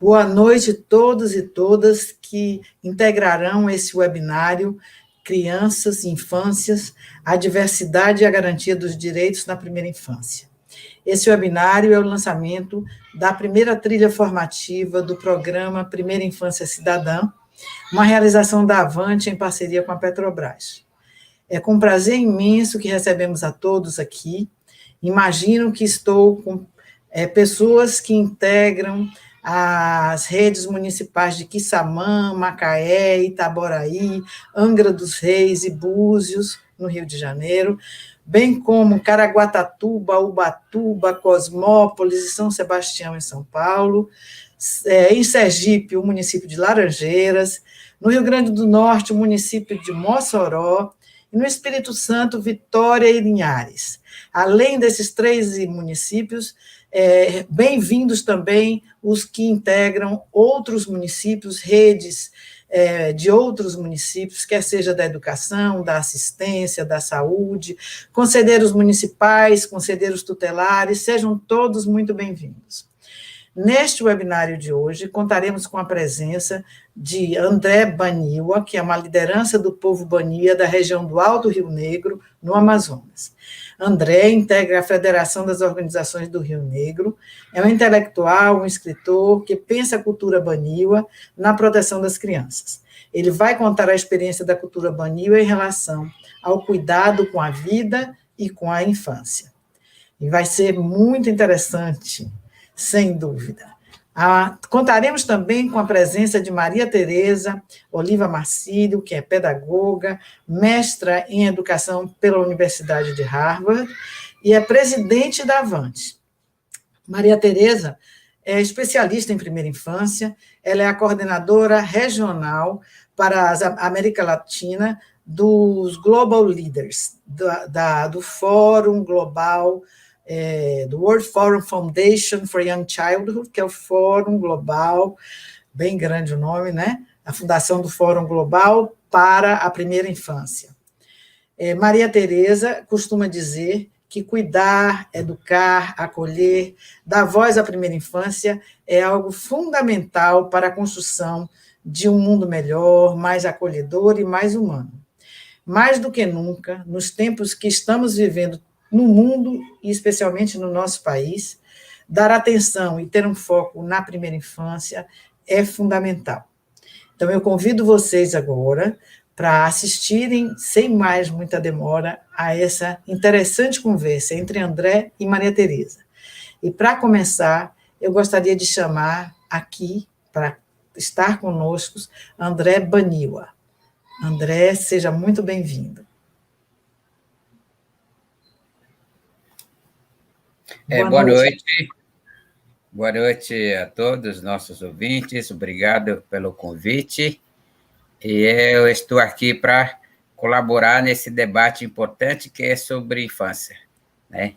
Boa noite a todos e todas que integrarão esse webinário Crianças e Infâncias, a Diversidade e a Garantia dos Direitos na Primeira Infância. Esse webinário é o lançamento da primeira trilha formativa do programa Primeira Infância Cidadã, uma realização da Avante em parceria com a Petrobras. É com prazer imenso que recebemos a todos aqui. Imagino que estou com pessoas que integram as redes municipais de Quissamã, Macaé, Itaboraí, Angra dos Reis e Búzios, no Rio de Janeiro, bem como Caraguatatuba, Ubatuba, Cosmópolis e São Sebastião, em São Paulo, em Sergipe, o município de Laranjeiras, no Rio Grande do Norte, o município de Mossoró, e no Espírito Santo, Vitória e Linhares. Além desses 3 municípios, bem-vindos também os que integram outros municípios, redes de outros municípios, quer seja da educação, da assistência, da saúde, conselheiros municipais, conselheiros tutelares, sejam todos muito bem-vindos. Neste webinário de hoje, contaremos com a presença de André Baniwa, que é uma liderança do povo Bania da região do Alto Rio Negro, no Amazonas. André integra a Federação das Organizações do Rio Negro, é um intelectual, um escritor que pensa a cultura Baniwa na proteção das crianças. Ele vai contar a experiência da cultura Baniwa em relação ao cuidado com a vida e com a infância. E vai ser muito interessante, sem dúvida. Contaremos também com a presença de Maria Tereza Oliva Marcílio, que é pedagoga, mestra em educação pela Universidade de Harvard e é presidente da Avante. Maria Tereza é especialista em primeira infância, ela é a coordenadora regional para a América Latina dos Global Leaders, do Fórum Global do World Forum Foundation for Young Childhood, que é o Fórum Global, bem grande o nome, né? A fundação do Fórum Global para a Primeira Infância. Maria Tereza costuma dizer que cuidar, educar, acolher, dar voz à primeira infância é algo fundamental para a construção de um mundo melhor, mais acolhedor e mais humano. Mais do que nunca, nos tempos que estamos vivendo no mundo, e especialmente no nosso país, dar atenção e ter um foco na primeira infância é fundamental. Então, eu convido vocês agora para assistirem, sem mais muita demora, a essa interessante conversa entre André e Maria Tereza. E, para começar, eu gostaria de chamar aqui, para estar conosco, André Baniwa. André, seja muito bem-vindo. Boa noite. Boa noite a todos os nossos ouvintes. Obrigado pelo convite. E eu estou aqui para colaborar nesse debate importante que é sobre infância, né?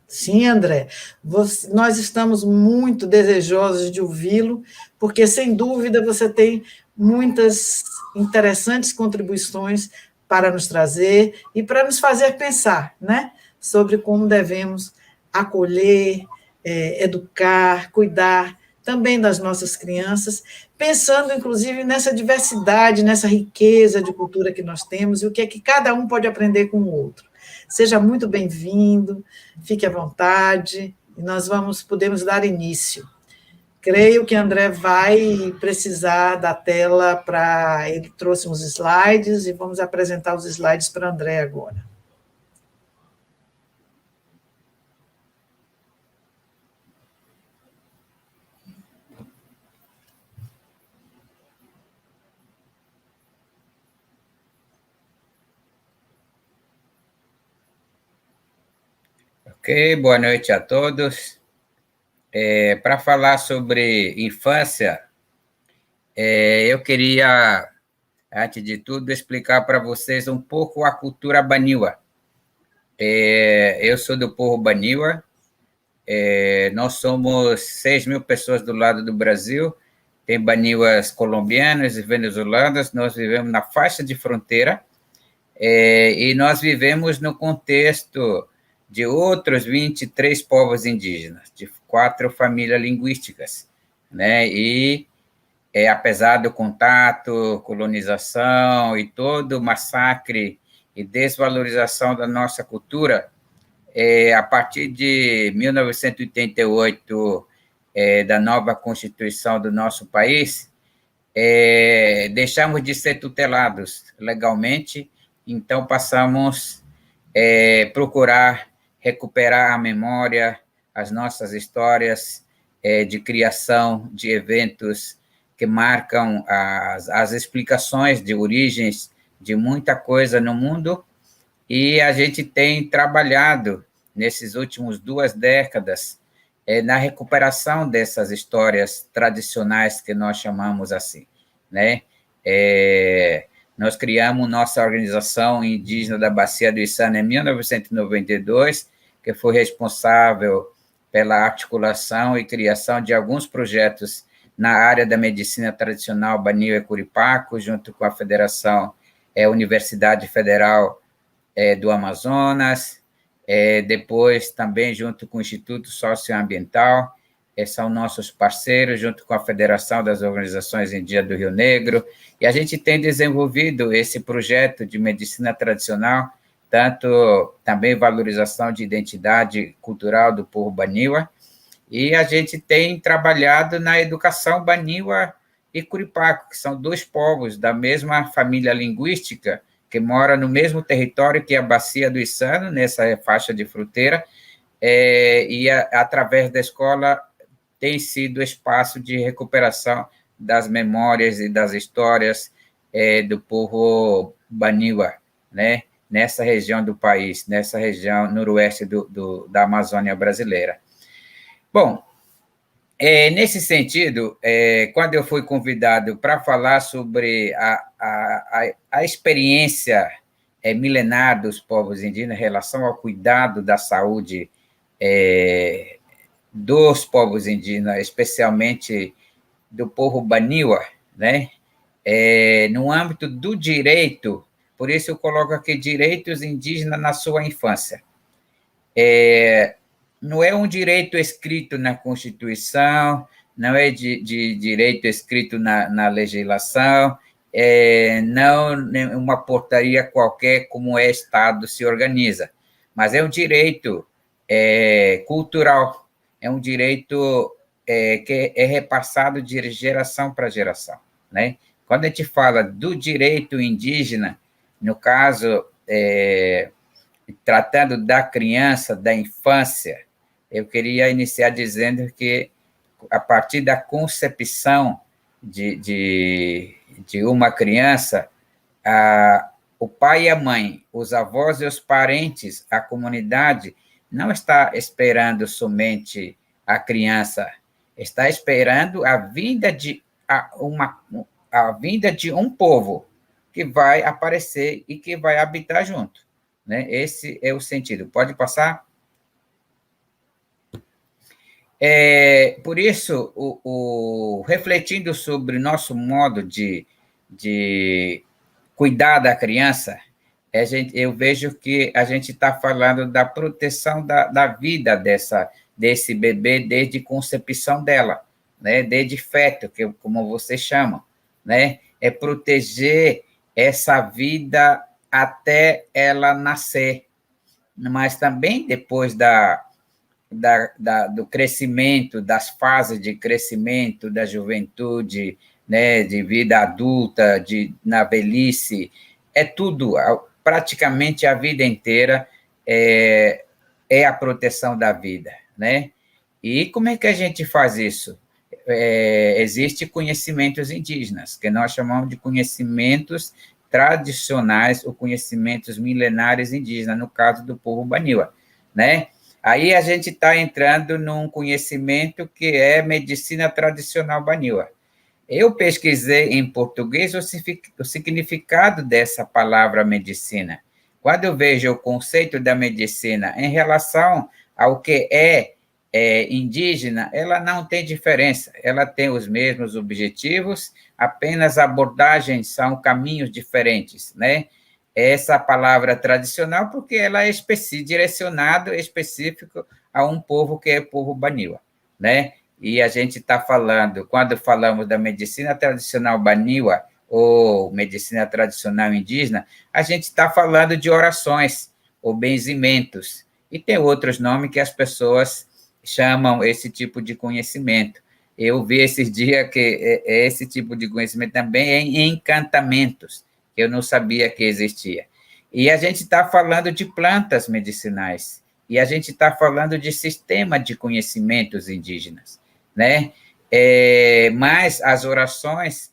Sim, André. Nós estamos muito desejosos de ouvi-lo, porque, sem dúvida, você tem muitas interessantes contribuições para nos trazer e para nos fazer pensar, né, sobre como devemos acolher, educar, cuidar também das nossas crianças, pensando, inclusive, nessa diversidade, nessa riqueza de cultura que nós temos e o que é que cada um pode aprender com o outro. Seja muito bem-vindo, fique à vontade, e nós podemos dar início. Creio que André vai precisar da tela para... Ele trouxe uns slides, e vamos apresentar os slides para André agora. Ok, boa noite a todos. Para falar sobre infância, eu queria, antes de tudo, explicar para vocês um pouco a cultura Baniwa. Eu sou do povo Baniwa, nós somos 6.000 pessoas do lado do Brasil tem baniuas colombianas e venezuelanas, nós vivemos na faixa de fronteira, e nós vivemos no contexto de outros 23 povos indígenas, de 4 famílias linguísticas, né? E apesar do contato, colonização e todo o massacre e desvalorização da nossa cultura, a partir de 1988, da nova Constituição do nosso país, deixamos de ser tutelados legalmente, então passamos a procurar recuperar a memória, as nossas histórias de criação de eventos que marcam as explicações de origens de muita coisa no mundo, e a gente tem trabalhado nesses últimos 2 décadas na recuperação dessas histórias tradicionais que nós chamamos assim, né? Nós criamos nossa organização indígena da Bacia do Içana em 1992, que foi responsável pela articulação e criação de alguns projetos na área da medicina tradicional Baniwa e Curipaco, junto com a Federação Universidade Federal do Amazonas, depois também junto com o Instituto Socioambiental, são nossos parceiros, junto com a Federação das Organizações Indígenas do Rio Negro, e a gente tem desenvolvido esse projeto de medicina tradicional, tanto também valorização de identidade cultural do povo Baniwa, e a gente tem trabalhado na educação Baniwa e Curipaco, que são 2 povos da mesma família linguística, que mora no mesmo território que a Bacia do Içana, nessa faixa de fronteira, e através da escola tem sido espaço de recuperação das memórias e das histórias do povo Baniwa, né, nessa região do país, nessa região noroeste da Amazônia brasileira. Bom, nesse sentido, quando eu fui convidado para falar sobre a experiência milenar dos povos indígenas em relação ao cuidado da saúde dos povos indígenas, especialmente do povo Baniwa, né? No âmbito do direito, por isso eu coloco aqui direitos indígenas na sua infância. Não é um direito escrito na Constituição, não é de direito escrito na legislação, não uma portaria qualquer como o Estado se organiza, mas é um direito cultural, é um direito que é repassado de geração para geração, né? Quando a gente fala do direito indígena, no caso, tratando da criança, da infância, eu queria iniciar dizendo que, a partir da concepção de uma criança, o pai e a mãe, os avós e os parentes, a comunidade, não está esperando somente a criança, está esperando a vinda de um povo que vai aparecer e que vai habitar junto, né? Esse é o sentido. Pode passar? Por isso, refletindo sobre o nosso modo de cuidar da criança, eu vejo que a gente está falando da proteção da vida desse bebê desde concepção dela, né? Desde feto, como você chama, né? É proteger essa vida até ela nascer, mas também depois do crescimento, das fases de crescimento, da juventude, né, de vida adulta, na velhice, tudo, praticamente a vida inteira é a proteção da vida, né? E como é que a gente faz isso? Existem conhecimentos indígenas, que nós chamamos de conhecimentos tradicionais ou conhecimentos milenares indígenas, no caso do povo Baniwa, né? Aí a gente está entrando num conhecimento que é medicina tradicional Baniwa. Eu pesquisei em português o significado dessa palavra medicina. Quando eu vejo o conceito da medicina em relação ao que é indígena, ela não tem diferença, ela tem os mesmos objetivos, apenas abordagens são caminhos diferentes, né? Essa palavra tradicional, porque ela é direcionado específico a um povo que é o povo Baniwa, né? E a gente está falando, quando falamos da medicina tradicional Baniwa ou medicina tradicional indígena, a gente está falando de orações ou benzimentos, e tem outros nomes que as pessoas chamam esse tipo de conhecimento. Eu vi esses dias que esse tipo de conhecimento também é em encantamentos, que eu não sabia que existia. E a gente está falando de plantas medicinais, e a gente está falando de sistema de conhecimentos indígenas, né? Mas as orações,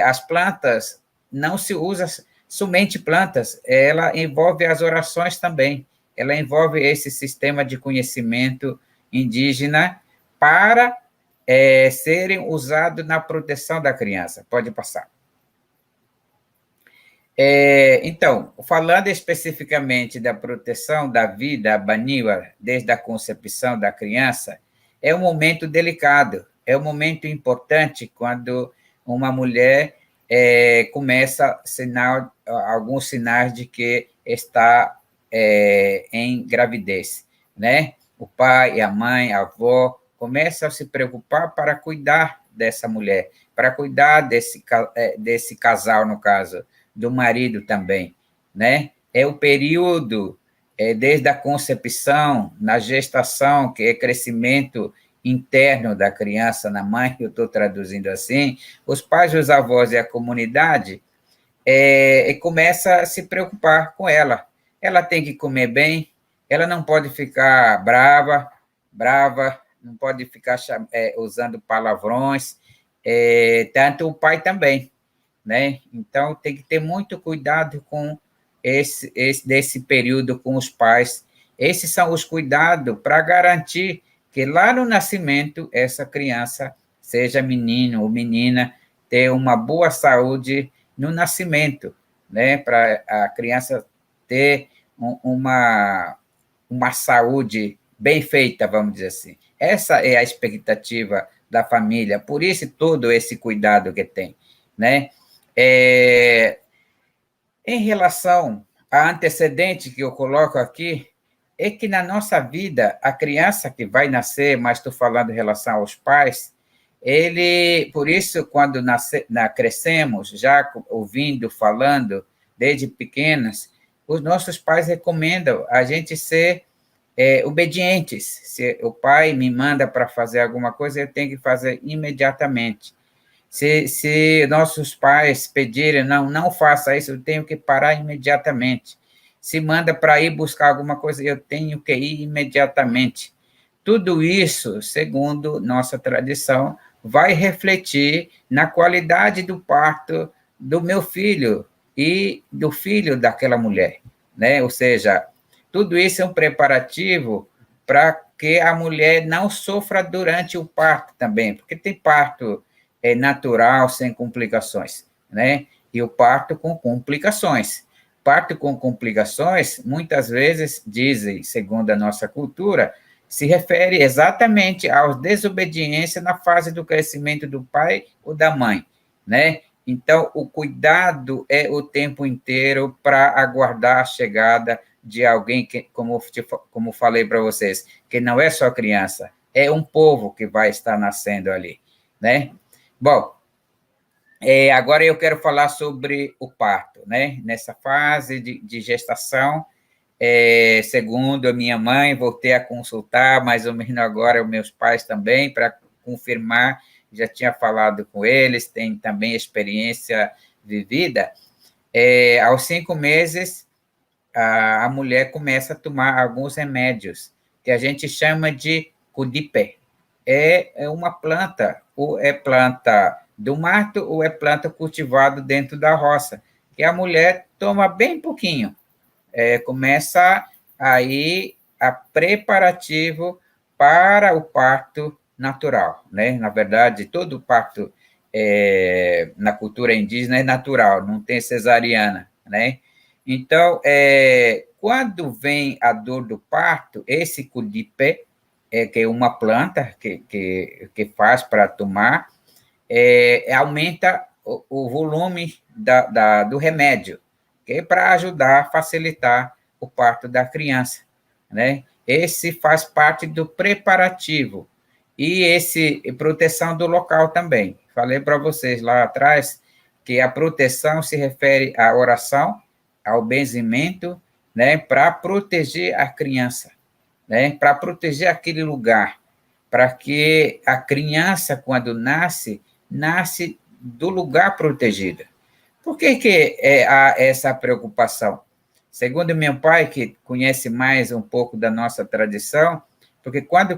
as plantas, não se usa somente plantas, ela envolve as orações também, ela envolve esse sistema de conhecimento indígena para serem usados na proteção da criança. Pode passar. Então, falando especificamente da proteção da vida Baniwa, desde a concepção da criança, é um momento delicado, é um momento importante quando uma mulher começa alguns sinais de que está em gravidez, né? O pai, a mãe, a avó começam a se preocupar para cuidar dessa mulher, para cuidar desse casal, no caso, do marido também, né? É o período desde a concepção, na gestação, que é crescimento interno da criança na mãe, que eu estou traduzindo assim, os pais, os avós e a comunidade começa a se preocupar com ela. Ela tem que comer bem, ela não pode ficar brava, não pode ficar usando palavrões, tanto o pai também, né? Então, tem que ter muito cuidado com desse período com os pais. Esses são os cuidados para garantir que lá no nascimento, essa criança, seja menino ou menina, tenha uma boa saúde no nascimento, né? Para a criança ter uma saúde bem feita, vamos dizer assim. Essa é a expectativa da família, por isso todo esse cuidado que tem, né? Em relação a antecedente que eu coloco aqui, é que na nossa vida, a criança que vai nascer, mas estou falando em relação aos pais, por isso, quando crescemos, já ouvindo, falando, desde pequenas, os nossos pais recomendam a gente ser obedientes. Se o pai me manda para fazer alguma coisa, eu tenho que fazer imediatamente. Se nossos pais pedirem, não faça isso, eu tenho que parar imediatamente. Se manda para ir buscar alguma coisa, eu tenho que ir imediatamente. Tudo isso, segundo nossa tradição, vai refletir na qualidade do parto do meu filho e do filho daquela mulher, né? Ou seja, tudo isso é um preparativo para que a mulher não sofra durante o parto também, porque tem parto natural, sem complicações, né? E o parto com complicações. Parto com complicações, muitas vezes, dizem, segundo a nossa cultura, se refere exatamente à desobediência na fase do crescimento do pai ou da mãe, né? Então, o cuidado é o tempo inteiro para aguardar a chegada de alguém que, como falei para vocês, que não é só criança, é um povo que vai estar nascendo ali, né? Bom, agora eu quero falar sobre o parto, né? Nessa fase de gestação, segundo a minha mãe, voltei a consultar, mais ou menos agora os meus pais também, para confirmar, já tinha falado com eles, tem também experiência vivida. Aos 5 meses, a mulher começa a tomar alguns remédios, que a gente chama de cudipé. É uma planta, ou é planta do mato, ou é planta cultivada dentro da roça, que a mulher toma bem pouquinho. Começa aí a preparativo para o parto natural, né? Na verdade, todo parto na cultura indígena é natural, não tem cesariana, né? Então, quando vem a dor do parto, esse cudipé que é uma planta que faz para tomar, aumenta o volume do remédio, que é para ajudar a facilitar o parto da criança, né? Esse faz parte do preparativo e esse proteção do local também. Falei para vocês lá atrás que a proteção se refere à oração, ao benzimento, né, para proteger a criança, né, para proteger aquele lugar, para que a criança, quando nasce, nasce do lugar protegido. Por que há essa preocupação? Segundo meu pai, que conhece mais um pouco da nossa tradição, porque quando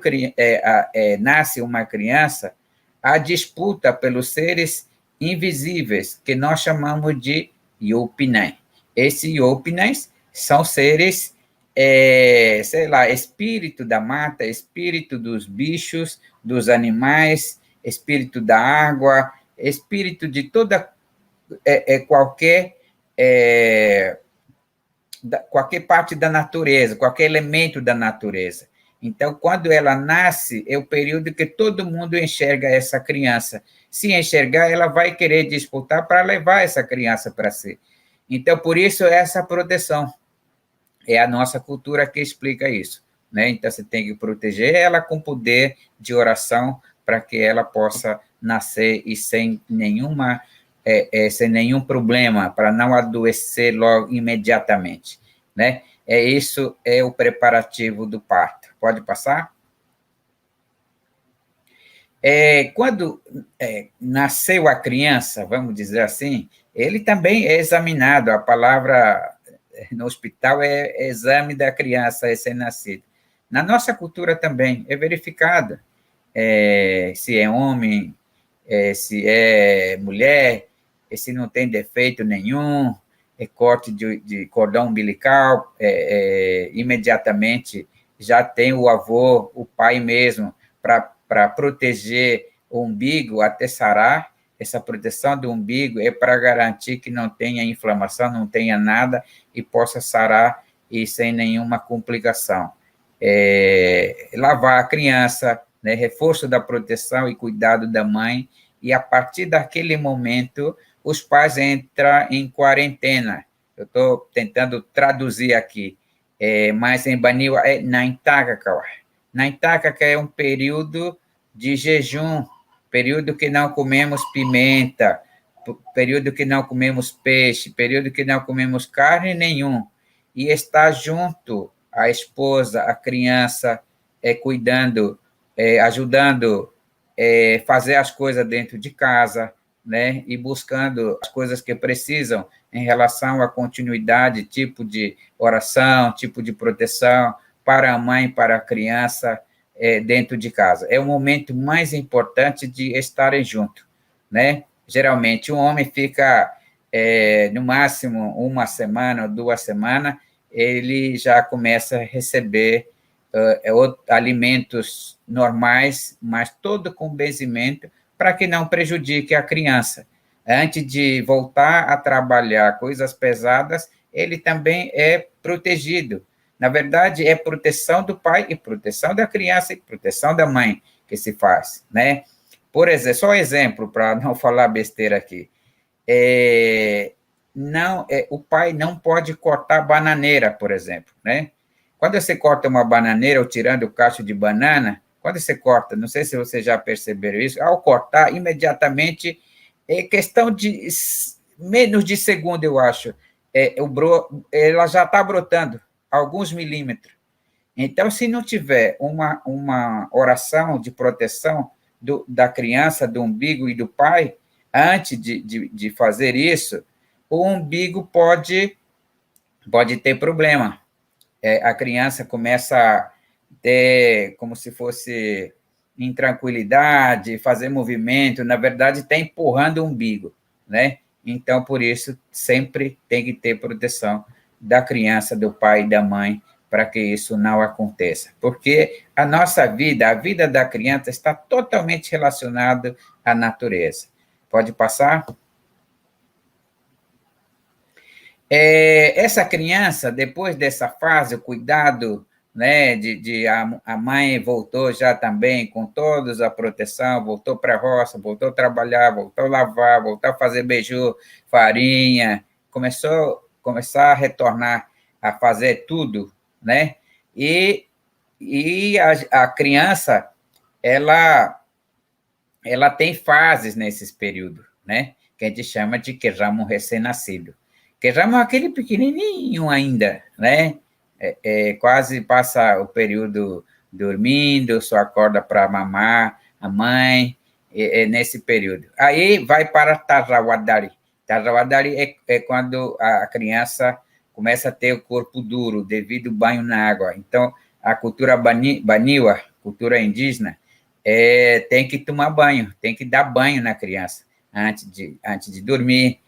nasce uma criança, há disputa pelos seres invisíveis, que nós chamamos de Yopinai. Esses Yopinais são seres, sei lá, espírito da mata, espírito dos bichos, dos animais, espírito da água, espírito de toda qualquer qualquer parte da natureza, qualquer elemento da natureza. Então, quando ela nasce, é o período que todo mundo enxerga essa criança. Se enxergar, ela vai querer disputar para levar essa criança para si. Então, por isso, essa proteção. É a nossa cultura que explica isso, né? Então, você tem que proteger ela com poder de oração para que ela possa nascer e sem sem nenhum problema, para não adoecer logo imediatamente, né? Isso é o preparativo do parto. Pode passar? Quando nasceu a criança, vamos dizer assim, ele também é examinado. A palavra no hospital é exame da criança recém-nascida. Na nossa cultura também é verificado se é homem, se é mulher, se não tem defeito nenhum, corte de cordão umbilical, imediatamente já tem o avô, o pai mesmo, para proteger o umbigo até sarar. Essa proteção do umbigo é para garantir que não tenha inflamação, não tenha nada e possa sarar e sem nenhuma complicação. Lavar a criança, né, reforço da proteção e cuidado da mãe, e a partir daquele momento os pais entram em quarentena. Eu estou tentando traduzir aqui, mas em Banil é Naintaka. Naintaka é um período de jejum, período que não comemos pimenta, período que não comemos peixe, período que não comemos carne nenhum, e está junto a esposa, a criança, cuidando, ajudando fazer as coisas dentro de casa, né, e buscando as coisas que precisam em relação à continuidade, tipo de oração, tipo de proteção para a mãe, para a criança, dentro de casa. É o momento mais importante de estarem juntos, né? Geralmente, o homem fica, no máximo, 1 semana, 2 semanas, ele já começa a receber alimentos normais, mas todo com benzimento, para que não prejudique a criança. Antes de voltar a trabalhar coisas pesadas, ele também é protegido. Na verdade, é proteção do pai e proteção da criança e proteção da mãe que se faz, né? Por exemplo, só exemplo, para não falar besteira aqui. O pai não pode cortar bananeira, por exemplo, né? Quando você corta uma bananeira ou tirando o cacho de banana, quando você corta, não sei se você já perceberam isso, ao cortar, imediatamente, é questão de menos de segundo, eu acho, ela já está brotando alguns milímetros. Então, se não tiver uma oração de proteção da criança, do umbigo e do pai, antes de fazer isso, o umbigo pode ter problema. A criança começa a ter como se fosse intranquilidade, fazer movimento, na verdade, está empurrando o umbigo, né? Então, por isso, sempre tem que ter proteção da criança, do pai e da mãe, para que isso não aconteça. Porque a nossa vida, a vida da criança, está totalmente relacionada à natureza. Pode passar? Essa criança, depois dessa fase, o cuidado né? A mãe voltou já também com toda a proteção, voltou para a roça, voltou a trabalhar, voltou a lavar, voltou a fazer beiju, farinha, começar a retornar a fazer tudo, né? E a criança, ela tem fases nesses períodos, né? Que a gente chama de quejamo recém-nascido. Quejamo é aquele pequenininho ainda, né? Quase passa o período dormindo, só acorda para mamar a mãe, nesse período. Aí vai para Tajawadari. Tajawadari é quando a criança começa a ter o corpo duro devido ao banho na água. Então, a cultura Baniwa, cultura indígena, tem que tomar banho, tem que dar banho na criança antes de dormir,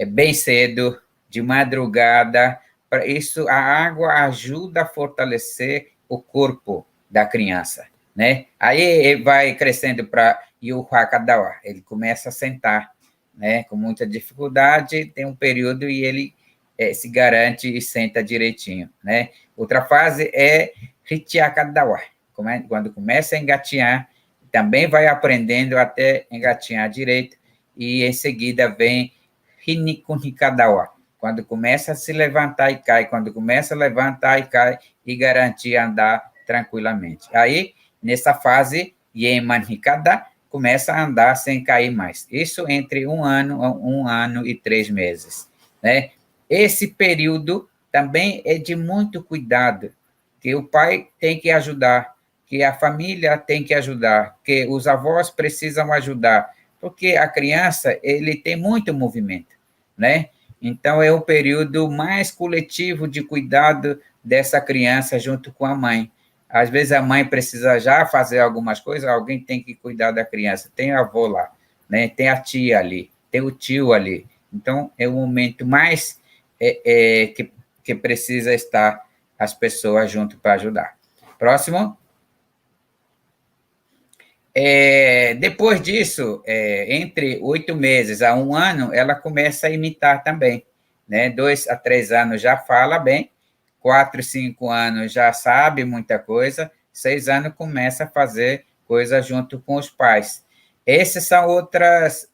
bem cedo, de madrugada. Para isso, a água ajuda a fortalecer o corpo da criança, né? Aí ele vai crescendo para Yuhakadawa, ele começa a sentar, né? Com muita dificuldade, tem um período e ele se garante e senta direitinho, né? Outra fase é Hichiakadawa, quando começa a engatinhar, também vai aprendendo até engatinhar direito, e em seguida vem Hinikunikadawa, quando começa a se levantar e cai, quando começa a levantar e cai, e garantir andar tranquilamente. Aí, nessa fase, Yeman Hikada começa a andar sem cair mais. Isso entre 1 ano e 3 meses, né? Esse período também é de muito cuidado, que o pai tem que ajudar, que a família tem que ajudar, que os avós precisam ajudar, porque a criança, ele tem muito movimento, né? Então, é o período mais coletivo de cuidado dessa criança junto com a mãe. Às vezes, a mãe precisa já fazer algumas coisas, alguém tem que cuidar da criança. Tem a avó lá, né? Tem a tia ali, tem o tio ali. Então, é o momento mais que precisa estar as pessoas junto para ajudar. Próximo. Depois disso, entre 8 meses a 1 ano, ela começa a imitar também, né? 2 a 3 anos já fala bem, 4, 5 anos já sabe muita coisa, 6 anos começa a fazer coisa junto com os pais. Essas são outras,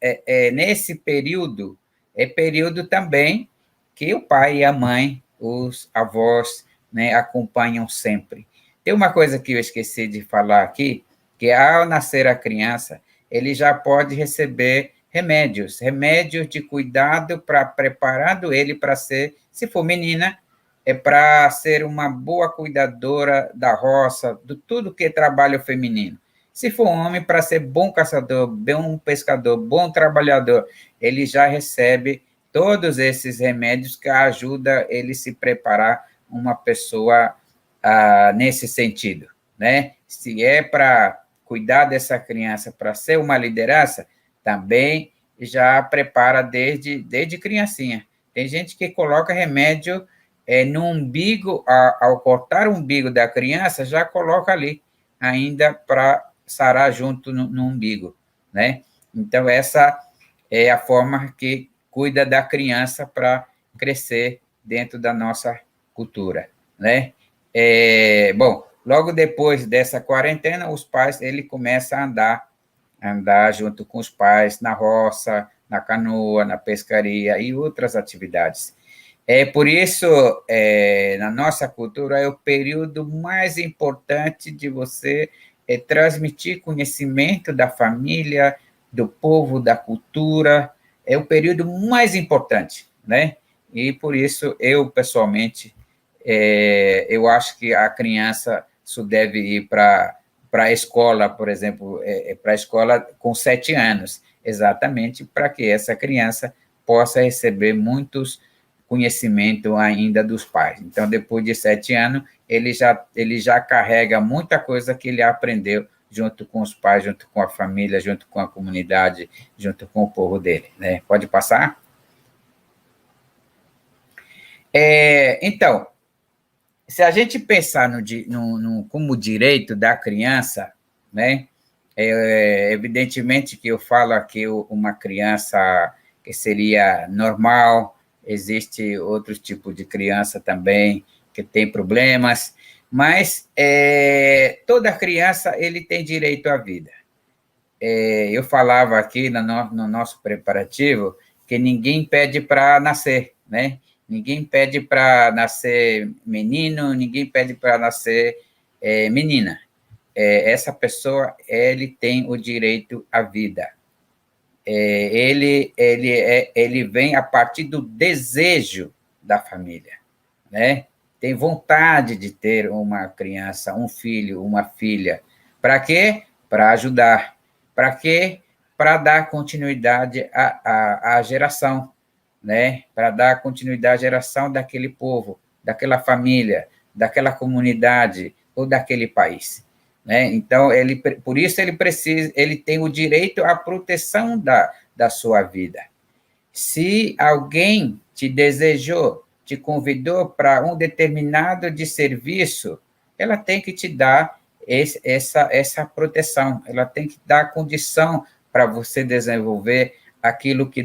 nesse período, é período também que o pai e a mãe, os avós, né, acompanham sempre. Tem uma coisa que eu esqueci de falar aqui, que ao nascer a criança, ele já pode receber remédios de cuidado para preparando ele para ser, se for menina, para ser uma boa cuidadora da roça, de tudo que é trabalho feminino. Se for homem, para ser bom caçador, bom pescador, bom trabalhador, ele já recebe todos esses remédios que ajudam ele se preparar uma pessoa nesse sentido, né? Se é para cuidar dessa criança para ser uma liderança, também já prepara desde criancinha. Tem gente que coloca remédio no umbigo, ao cortar o umbigo da criança, já coloca ali, ainda para sarar junto no umbigo, né? Então, essa é a forma que cuida da criança para crescer dentro da nossa cultura, né? Bom, logo depois dessa quarentena, os pais, ele começa a andar junto com os pais na roça, na canoa, na pescaria e outras atividades. Por isso, na nossa cultura, é o período mais importante de você transmitir conhecimento da família, do povo, da cultura, é o período mais importante, né? E por isso, eu, pessoalmente, eu acho que a criança só deve ir para a escola, por exemplo, para a escola com 7 anos, exatamente para que essa criança possa receber muitos conhecimentos ainda dos pais. Então, depois de 7 anos, ele já carrega muita coisa que ele aprendeu junto com os pais, junto com a família, junto com a comunidade, junto com o povo dele, né? Pode passar? Então, se a gente pensar como direito da criança, né, evidentemente que eu falo aqui uma criança que seria normal, existe outro tipo de criança também, que tem problemas, mas toda criança ele tem direito à vida. Eu falava aqui no nosso preparativo que ninguém pede para nascer, né? Ninguém pede para nascer menino, ninguém pede para nascer menina. Essa pessoa, ele tem o direito à vida. Ele vem a partir do desejo da família, né? Tem vontade de ter uma criança, um filho, uma filha. Para quê? Para ajudar. Para quê? Para dar continuidade à geração, né? Para dar continuidade à geração daquele povo, daquela família, daquela comunidade ou daquele país, né? Então, por isso ele tem o direito à proteção da sua vida. Se alguém te desejou, te convidou para um determinado de serviço, ela tem que te dar essa proteção, ela tem que dar condição para você desenvolver aquilo que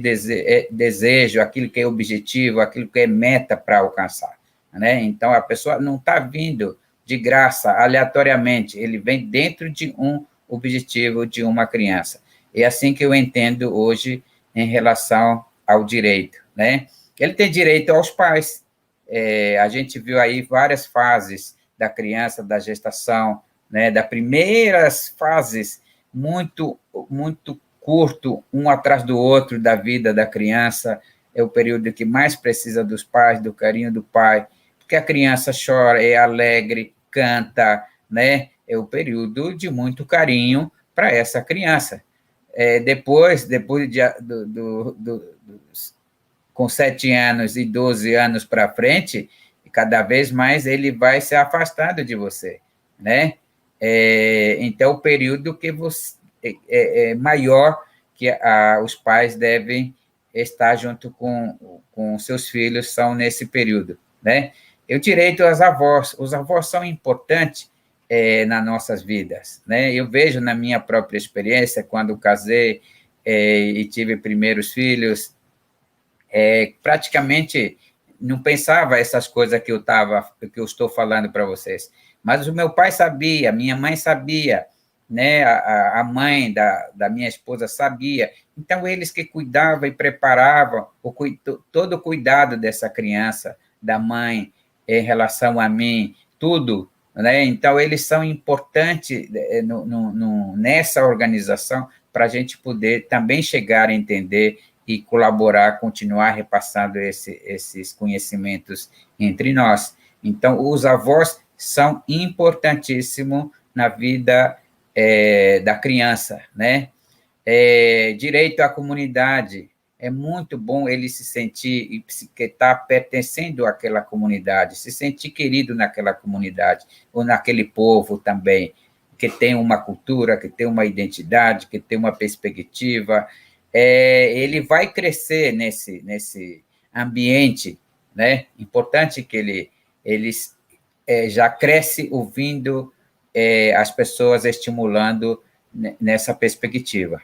desejo, aquilo que é objetivo, aquilo que é meta para alcançar, né? Então, a pessoa não está vindo de graça, aleatoriamente, ele vem dentro de um objetivo de uma criança. É assim que eu entendo hoje em relação ao direito, né? Ele tem direito aos pais. A gente viu aí várias fases da criança, da gestação, né? Das primeiras fases muito curto, um atrás do outro da vida da criança. É o período que mais precisa dos pais, do carinho do pai, porque a criança chora, é alegre, canta, né? É o período de muito carinho para essa criança. Depois com 7 anos e 12 anos para frente, cada vez mais ele vai se afastando de você, né? Então, o período que você é maior que os pais devem estar junto com seus filhos são nesse período, né? E o direito aos avós. Os avós são importantes nas nossas vidas, né? Eu vejo na minha própria experiência, quando casei e tive primeiros filhos, praticamente não pensava essas coisas que eu estou falando para vocês. Mas o meu pai sabia, minha mãe sabia, né? A mãe da minha esposa sabia. Então, eles que cuidavam e preparavam todo o cuidado dessa criança, da mãe, em relação a mim, tudo, né? Então, eles são importantes nessa organização para a gente poder também chegar a entender e colaborar, continuar repassando esses conhecimentos entre nós. Então, os avós são importantíssimos na vida da criança, né? Direito à comunidade. É muito bom ele se sentir que está pertencendo àquela comunidade, se sentir querido naquela comunidade, ou naquele povo também, que tem uma cultura, que tem uma identidade, que tem uma perspectiva. Ele vai crescer nesse ambiente, né? Importante que ele já cresce ouvindo as pessoas estimulando nessa perspectiva.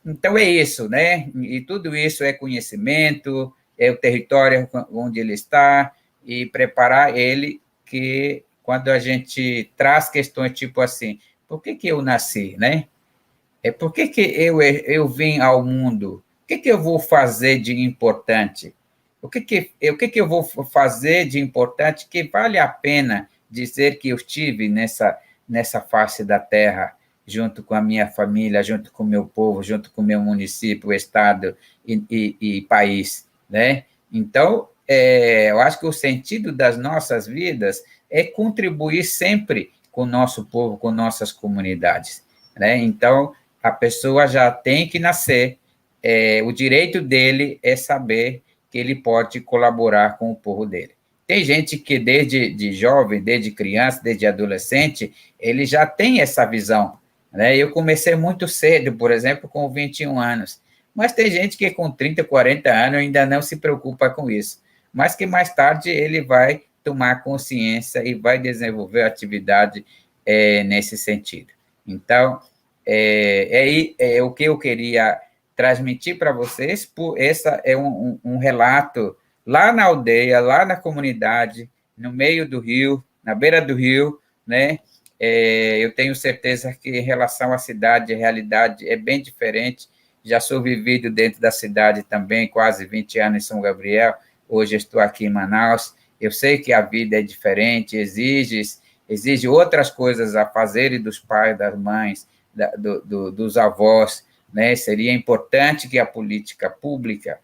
Então, é isso, né? E tudo isso é conhecimento, é o território onde ele está, e preparar ele que, quando a gente traz questões tipo assim, por que eu nasci, né? Por que eu vim ao mundo? O que eu vou fazer de importante? O que eu vou fazer de importante que vale a pena dizer que eu estive nessa face da terra, junto com a minha família, junto com o meu povo, junto com o meu município, estado e país, né? Então, eu acho que o sentido das nossas vidas é contribuir sempre com o nosso povo, com nossas comunidades, né? Então, a pessoa já tem que nascer, o direito dele é saber que ele pode colaborar com o povo dele. Tem gente que desde de jovem, desde criança, desde adolescente, ele já tem essa visão, né? Eu comecei muito cedo, por exemplo, com 21 anos, mas tem gente que com 30, 40 anos ainda não se preocupa com isso, mas que mais tarde ele vai tomar consciência e vai desenvolver atividade nesse sentido. Então, é o que eu queria transmitir para vocês. Essa é um relato lá na aldeia, lá na comunidade, no meio do rio, na beira do rio, né? Eu tenho certeza que, em relação à cidade, a realidade é bem diferente. Já sou vivido dentro da cidade também, quase 20 anos em São Gabriel, hoje estou aqui em Manaus. Eu sei que a vida é diferente, exige outras coisas a fazerem dos pais, das mães, dos avós, né? Seria importante que a política pública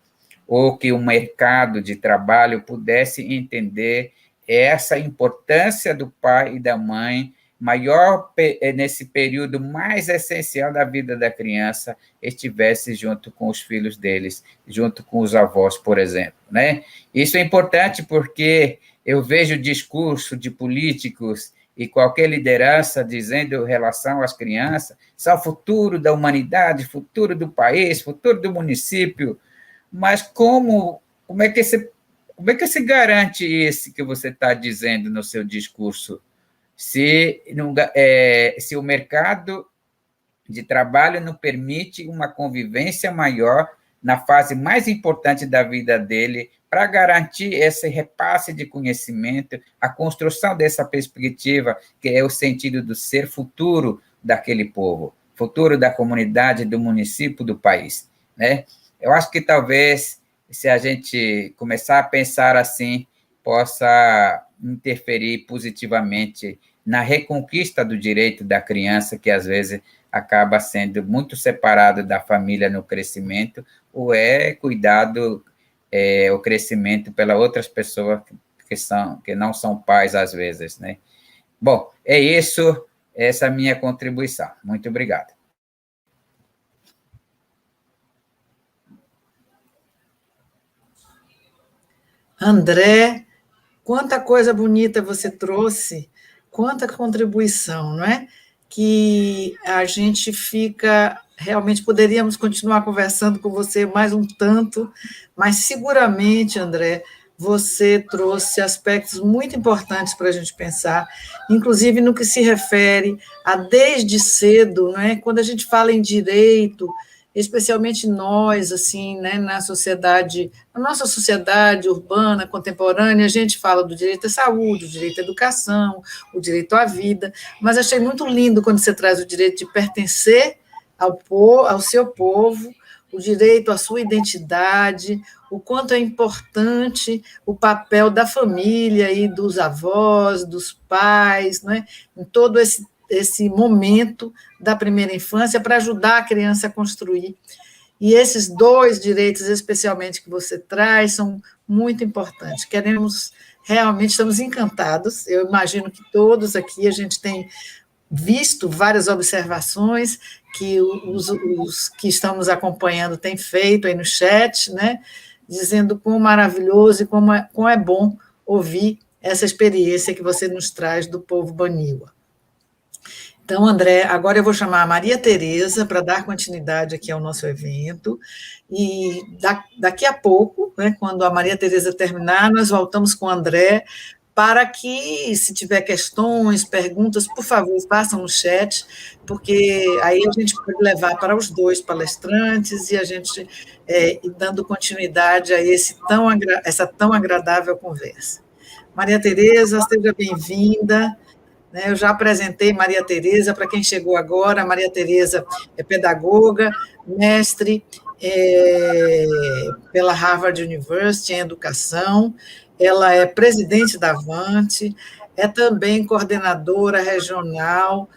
ou que o mercado de trabalho pudesse entender essa importância do pai e da mãe, maior nesse período mais essencial da vida da criança, estivesse junto com os filhos deles, junto com os avós, por exemplo, né? Isso é importante porque eu vejo discurso de políticos e qualquer liderança dizendo em relação às crianças, são o futuro da humanidade, futuro do país, futuro do município, mas como é que se garante isso que você está dizendo no seu discurso? Se o mercado de trabalho não permite uma convivência maior na fase mais importante da vida dele, para garantir esse repasse de conhecimento, a construção dessa perspectiva, que é o sentido do ser futuro daquele povo, futuro da comunidade, do município, do país, né? Eu acho que talvez, se a gente começar a pensar assim, possa interferir positivamente na reconquista do direito da criança, que às vezes acaba sendo muito separado da família no crescimento, ou é cuidado, o crescimento pelas outras pessoas que não são pais, às vezes, né? Bom, é isso, essa é a minha contribuição. Muito obrigado. André, quanta coisa bonita você trouxe, quanta contribuição, não é? Que a gente fica, realmente poderíamos continuar conversando com você mais um tanto, mas seguramente, André, você trouxe aspectos muito importantes para a gente pensar, inclusive no que se refere a desde cedo, não é? Quando a gente fala em direito, especialmente nós, assim, né, na nossa sociedade urbana, contemporânea, a gente fala do direito à saúde, o direito à educação, o direito à vida, mas achei muito lindo quando você traz o direito de pertencer ao seu povo, o direito à sua identidade, o quanto é importante o papel da família e dos avós, dos pais, né, em todo esse momento da primeira infância para ajudar a criança a construir. E esses dois direitos, especialmente, que você traz, são muito importantes. Estamos encantados, eu imagino que todos aqui, a gente tem visto várias observações que os que estamos acompanhando têm feito aí no chat, né, dizendo quão maravilhoso e quão é bom ouvir essa experiência que você nos traz do povo Baniwa. Então, André, agora eu vou chamar a Maria Tereza para dar continuidade aqui ao nosso evento, e daqui a pouco, né, quando a Maria Tereza terminar, nós voltamos com o André, para que, se tiver questões, perguntas, por favor, façam no chat, porque aí a gente pode levar para os dois palestrantes e a gente dando continuidade a essa tão agradável conversa. Maria Tereza, seja bem-vinda. Eu já apresentei Maria Tereza, para quem chegou agora, Maria Tereza é pedagoga, mestre pela Harvard University em educação, ela é presidente da Avante, é também coordenadora regional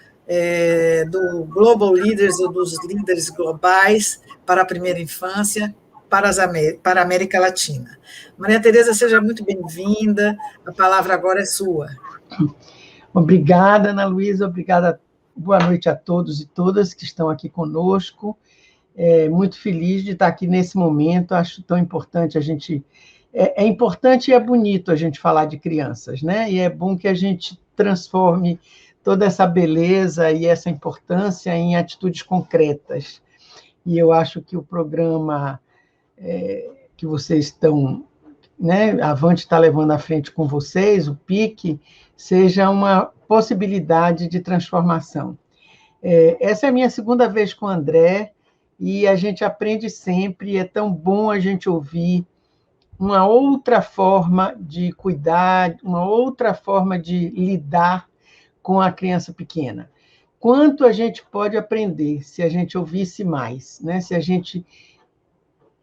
do Global Leaders, ou dos líderes globais para a primeira infância, para a América Latina. Maria Tereza, seja muito bem-vinda, a palavra agora é sua. Obrigada, Ana Luísa, obrigada, boa noite a todos e todas que estão aqui conosco. Muito feliz de estar aqui nesse momento, acho tão importante a gente... É importante e é bonito a gente falar de crianças, né? E é bom que a gente transforme toda essa beleza e essa importância em atitudes concretas. E eu acho que o programa que vocês estão... né, a Avante está levando à frente com vocês, o PIC, seja uma possibilidade de transformação. Essa é a minha segunda vez com o André, e a gente aprende sempre, é tão bom a gente ouvir uma outra forma de cuidar, uma outra forma de lidar com a criança pequena. Quanto a gente pode aprender se a gente ouvisse mais, né? Se a gente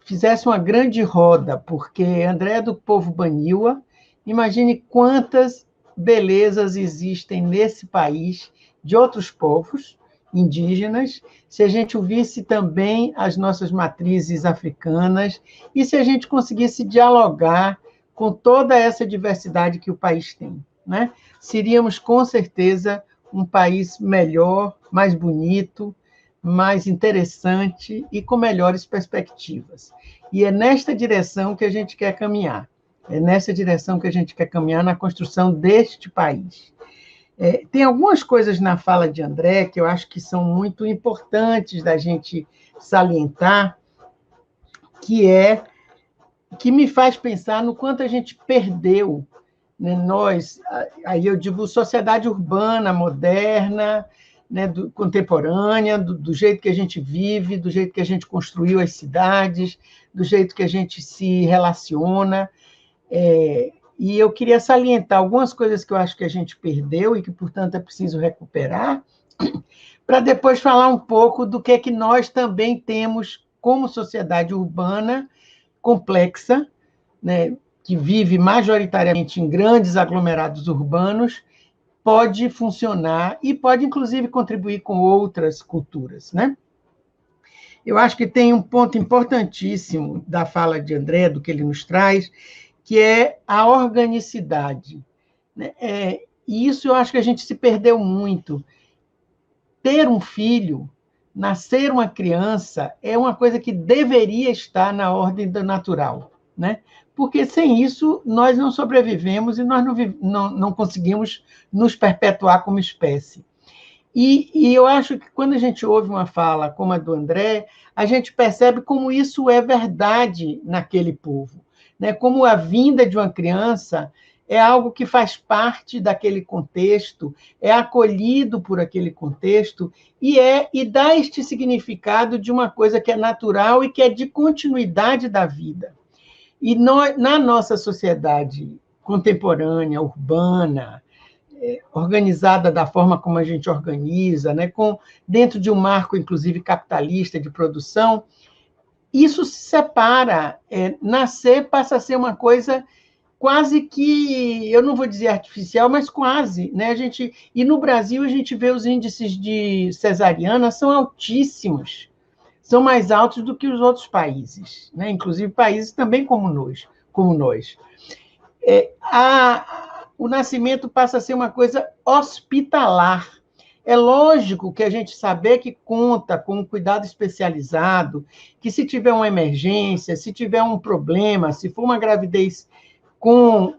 fizesse uma grande roda, porque André é do povo Baniwa, imagine quantas belezas existem nesse país de outros povos indígenas, se a gente ouvisse também as nossas matrizes africanas e se a gente conseguisse dialogar com toda essa diversidade que o país tem, né? Seríamos, com certeza, um país melhor, mais bonito, mais interessante e com melhores perspectivas. E é nesta direção que a gente quer caminhar. É nessa direção que a gente quer caminhar na construção deste país. Tem algumas coisas na fala de André que eu acho que são muito importantes da gente salientar, que me faz pensar no quanto a gente perdeu, né? Nós, aí eu digo sociedade urbana, moderna, né, contemporânea, do jeito que a gente vive, do jeito que a gente construiu as cidades, do jeito que a gente se relaciona. E eu queria salientar algumas coisas que eu acho que a gente perdeu e que, portanto, é preciso recuperar, para depois falar um pouco do que nós também temos como sociedade urbana complexa, né, que vive majoritariamente em grandes aglomerados urbanos, pode funcionar e pode, inclusive, contribuir com outras culturas, né? Eu acho que tem um ponto importantíssimo da fala de André, do que ele nos traz, que é a organicidade, né? E isso eu acho que a gente se perdeu muito. Ter um filho, nascer uma criança, é uma coisa que deveria estar na ordem do natural, né? Porque sem isso nós não sobrevivemos e nós não conseguimos nos perpetuar como espécie. E eu acho que quando a gente ouve uma fala como a do André, a gente percebe como isso é verdade naquele povo, né? Como a vinda de uma criança é algo que faz parte daquele contexto, é acolhido por aquele contexto e dá este significado de uma coisa que é natural e que é de continuidade da vida. E nós, na nossa sociedade contemporânea, urbana, organizada da forma como a gente organiza, né, dentro de um marco, inclusive, capitalista de produção, isso se separa. Nascer passa a ser uma coisa quase que, eu não vou dizer artificial, mas quase, né? E no Brasil a gente vê os índices de cesariana são altíssimos, são mais altos do que os outros países, né? Inclusive países também como nós. O nascimento passa a ser uma coisa hospitalar. É lógico que a gente saber que conta com um cuidado especializado, que se tiver uma emergência, se tiver um problema, se for uma gravidez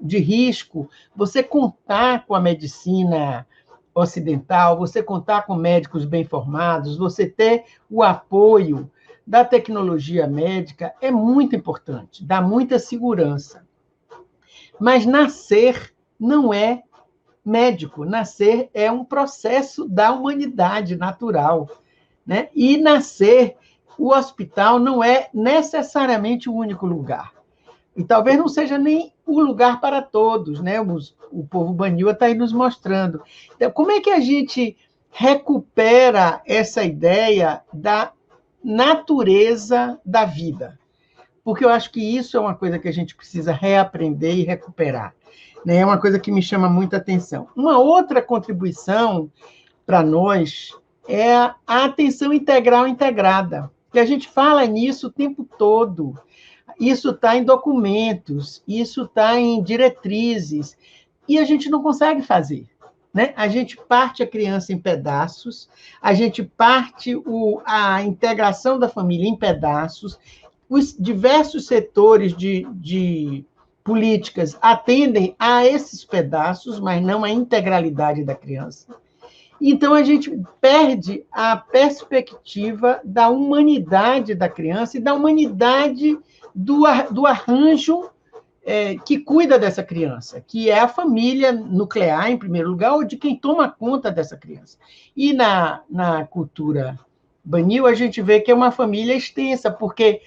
de risco, você contar com a medicina ocidental, você contar com médicos bem formados, você ter o apoio da tecnologia médica é muito importante, dá muita segurança. Mas nascer não é médico, nascer é um processo da humanidade natural, né? E nascer, o hospital não é necessariamente o único lugar. E talvez não seja nem o lugar para todos, né? O povo Baniwa está aí nos mostrando. Então, como é que a gente recupera essa ideia da natureza da vida? Porque eu acho que isso é uma coisa que a gente precisa reaprender e recuperar, né? É uma coisa que me chama muita atenção. Uma outra contribuição para nós é a atenção integral integrada, que a gente fala nisso o tempo todo. Isso está em documentos, isso está em diretrizes, e a gente não consegue fazer, né? A gente parte a criança em pedaços, a gente parte a integração da família em pedaços, os diversos setores de políticas atendem a esses pedaços, mas não à integralidade da criança. Então, a gente perde a perspectiva da humanidade da criança e da humanidade do arranjo que cuida dessa criança, que é a família nuclear, em primeiro lugar, ou de quem toma conta dessa criança. E na cultura Baniwa, a gente vê que é uma família extensa, porque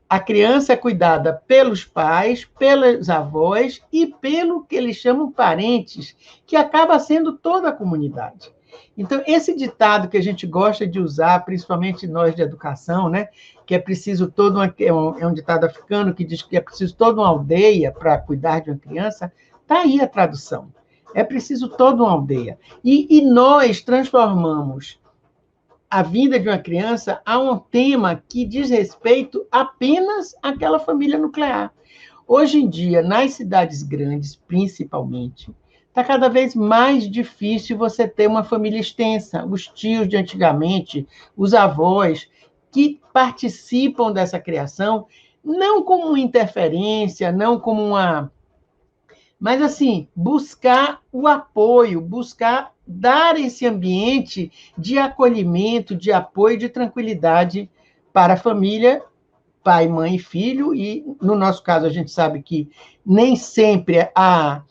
a criança é cuidada pelos pais, pelos avós e pelo que eles chamam parentes, que acaba sendo toda a comunidade. Então, esse ditado que a gente gosta de usar, principalmente nós de educação, né, que é preciso é um ditado africano que diz que é preciso toda uma aldeia para cuidar de uma criança, está aí a tradução. É preciso toda uma aldeia. E nós transformamos a vida de uma criança a um tema que diz respeito apenas àquela família nuclear. Hoje em dia, nas cidades grandes, principalmente, está cada vez mais difícil você ter uma família extensa. Os tios de antigamente, os avós, que participam dessa criação, não como uma interferência, não como uma... Mas, assim, buscar o apoio, buscar dar esse ambiente de acolhimento, de apoio, de tranquilidade para a família, pai, mãe e filho, e, no nosso caso, a gente sabe que nem sempre a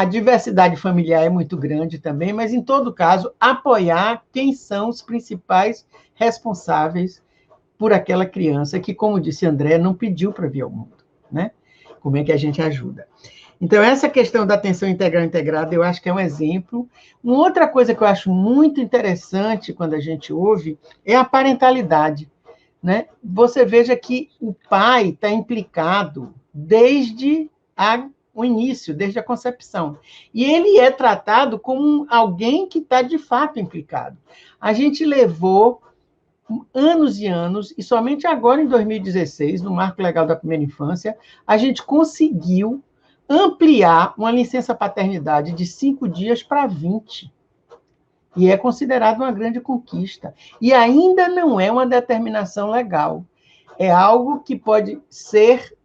diversidade familiar é muito grande também, mas, em todo caso, apoiar quem são os principais responsáveis por aquela criança que, como disse André, não pediu para vir ao mundo, né? Como é que a gente ajuda? Então, essa questão da atenção integral integrada, eu acho que é um exemplo. Uma outra coisa que eu acho muito interessante quando a gente ouve é a parentalidade, né? Você veja que o pai está implicado desde o início, desde a concepção. E ele é tratado como alguém que está, de fato, implicado. A gente levou anos e anos, e somente agora, em 2016, no Marco Legal da Primeira Infância, a gente conseguiu ampliar uma licença paternidade de 5 dias para 20. E é considerado uma grande conquista. E ainda não é uma determinação legal. É algo que pode ser,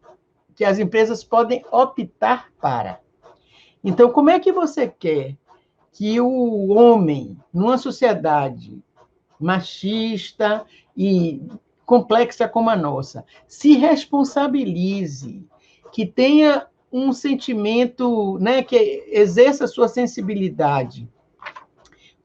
que as empresas podem optar para. Então, como é que você quer que o homem, numa sociedade machista e complexa como a nossa, se responsabilize, que tenha um sentimento, né, que exerça sua sensibilidade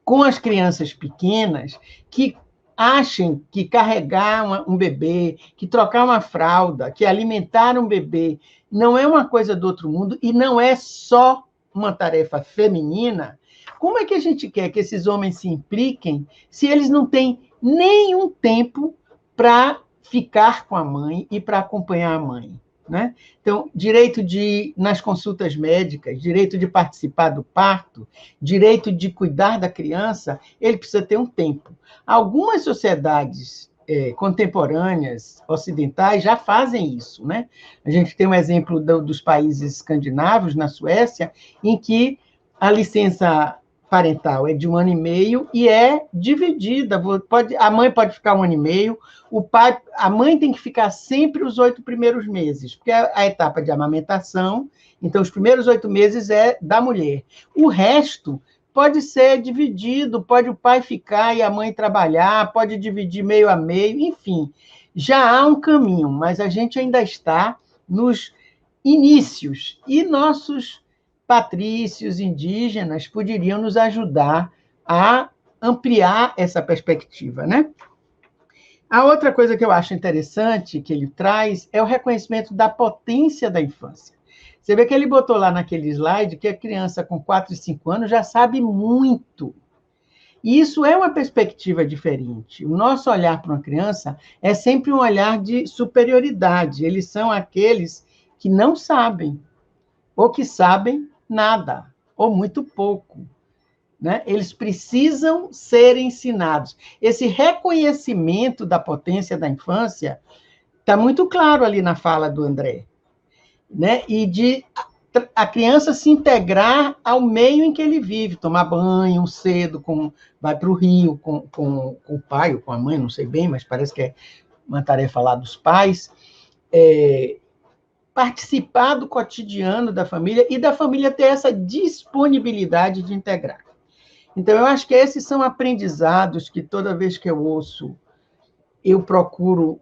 com as crianças pequenas, que achem que carregar um bebê, que trocar uma fralda, que alimentar um bebê, não é uma coisa do outro mundo e não é só uma tarefa feminina. Como é que a gente quer que esses homens se impliquem se eles não têm nenhum tempo para ficar com a mãe e para acompanhar a mãe, né? Então, direito de ir nas consultas médicas, direito de participar do parto, direito de cuidar da criança, ele precisa ter um tempo. Algumas sociedades contemporâneas, ocidentais, já fazem isso, né? A gente tem um exemplo dos países escandinavos, na Suécia, em que a licença parental é de 1 ano e meio e é dividida. A mãe pode ficar 1 ano e meio, a mãe tem que ficar sempre os 8 primeiros meses, porque é a etapa de amamentação, então os primeiros 8 meses é da mulher. O resto pode ser dividido, pode o pai ficar e a mãe trabalhar, pode dividir meio a meio, enfim, já há um caminho, mas a gente ainda está nos inícios, e nossos patrícios indígenas poderiam nos ajudar a ampliar essa perspectiva, né? A outra coisa que eu acho interessante que ele traz é o reconhecimento da potência da infância. Você vê que ele botou lá naquele slide que a criança com 4 e 5 anos já sabe muito. E isso é uma perspectiva diferente. O nosso olhar para uma criança é sempre um olhar de superioridade. Eles são aqueles que não sabem, ou que sabem nada, ou muito pouco, né? Eles precisam ser ensinados. Esse reconhecimento da potência da infância está muito claro ali na fala do André, né? E de a criança se integrar ao meio em que ele vive, tomar banho cedo, vai para o rio com o pai ou com a mãe, não sei bem, mas parece que é uma tarefa lá dos pais, participar do cotidiano da família e da família ter essa disponibilidade de integrar. Então, eu acho que esses são aprendizados que toda vez que eu ouço, eu procuro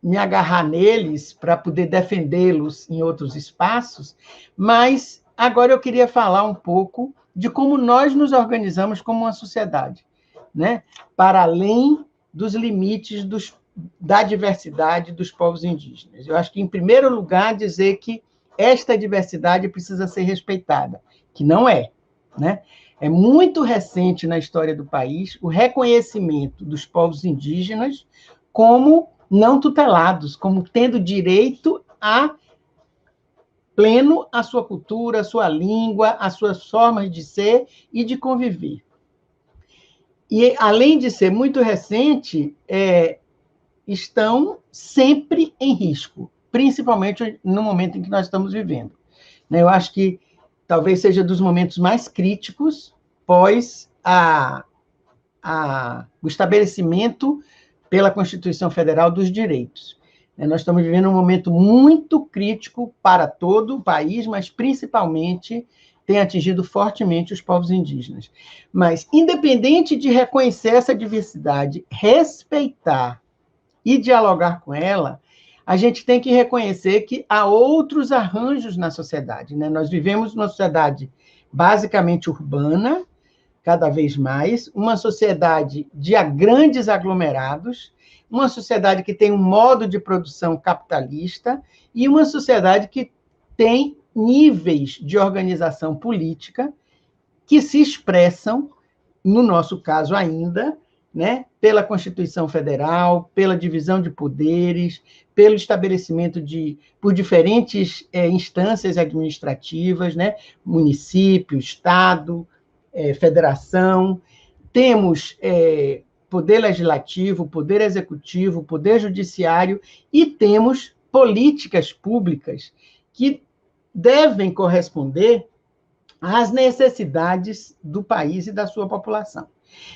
me agarrar neles para poder defendê-los em outros espaços, mas agora eu queria falar um pouco de como nós nos organizamos como uma sociedade, né? Para além dos limites da diversidade dos povos indígenas. Eu acho que, em primeiro lugar, dizer que esta diversidade precisa ser respeitada, que não é, né? É muito recente na história do país o reconhecimento dos povos indígenas como não tutelados, como tendo direito a pleno a sua cultura, a sua língua, as suas formas de ser e de conviver. E, além de ser muito recente, estão sempre em risco, principalmente no momento em que nós estamos vivendo. Eu acho que talvez seja dos momentos mais críticos pós o estabelecimento pela Constituição Federal dos direitos. Nós estamos vivendo um momento muito crítico para todo o país, mas principalmente tem atingido fortemente os povos indígenas. Mas, independente de reconhecer essa diversidade, respeitar e dialogar com ela, a gente tem que reconhecer que há outros arranjos na sociedade. Nós vivemos numa sociedade basicamente urbana, cada vez mais, uma sociedade de grandes aglomerados, uma sociedade que tem um modo de produção capitalista e uma sociedade que tem níveis de organização política que se expressam, no nosso caso ainda, pela Constituição Federal, pela divisão de poderes, pelo estabelecimento por diferentes instâncias administrativas, município, Estado, federação. Temos poder legislativo, poder executivo, poder judiciário e temos políticas públicas que devem corresponder às necessidades do país e da sua população.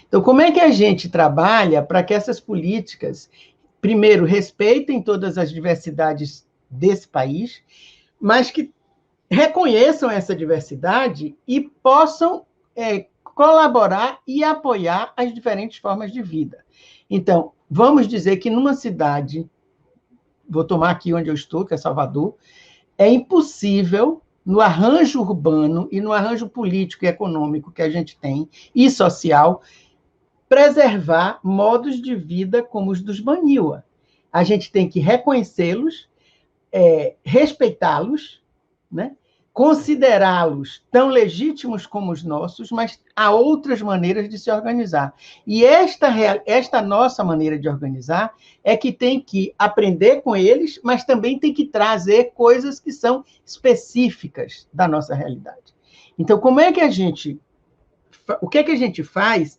Então, como é que a gente trabalha para que essas políticas, primeiro, respeitem todas as diversidades desse país, mas que reconheçam essa diversidade e possam colaborar e apoiar as diferentes formas de vida? Então, vamos dizer que numa cidade, vou tomar aqui onde eu estou, que é Salvador, é impossível, no arranjo urbano e no arranjo político e econômico que a gente tem, e social, preservar modos de vida como os dos Baniwa. A gente tem que reconhecê-los, respeitá-los, considerá-los tão legítimos como os nossos, mas há outras maneiras de se organizar. E esta nossa maneira de organizar é que tem que aprender com eles, mas também tem que trazer coisas que são específicas da nossa realidade. Então, o que é que a gente faz?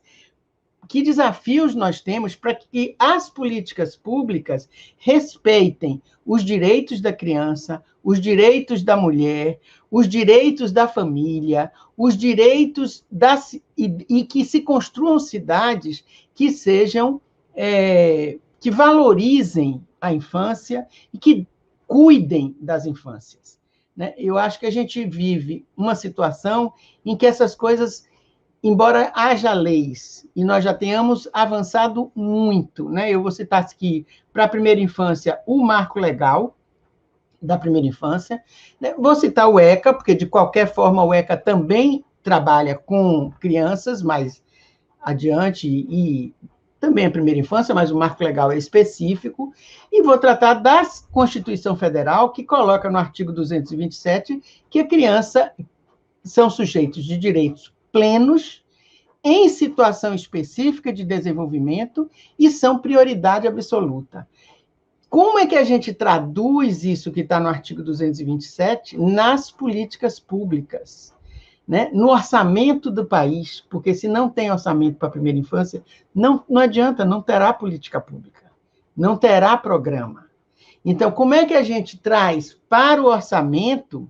Que desafios nós temos para que as políticas públicas respeitem os direitos da criança, os direitos da mulher, os direitos da família, os direitos e que se construam cidades que sejam que valorizem a infância e que cuidem das infâncias. Eu acho que a gente vive uma situação em que essas coisas, embora haja leis, e nós já tenhamos avançado muito, eu vou citar aqui, para a primeira infância, o marco legal da primeira infância, vou citar o ECA, porque, de qualquer forma, o ECA também trabalha com crianças mais adiante, e também a primeira infância, mas o marco legal é específico, e vou tratar da Constituição Federal, que coloca no artigo 227 que a criança são sujeitos de direitos plenos, em situação específica de desenvolvimento, e são prioridade absoluta. Como é que a gente traduz isso que está no artigo 227 nas políticas públicas? No orçamento do país, porque se não tem orçamento para a primeira infância, não adianta, não terá política pública, não terá programa. Então, como é que a gente traz para o orçamento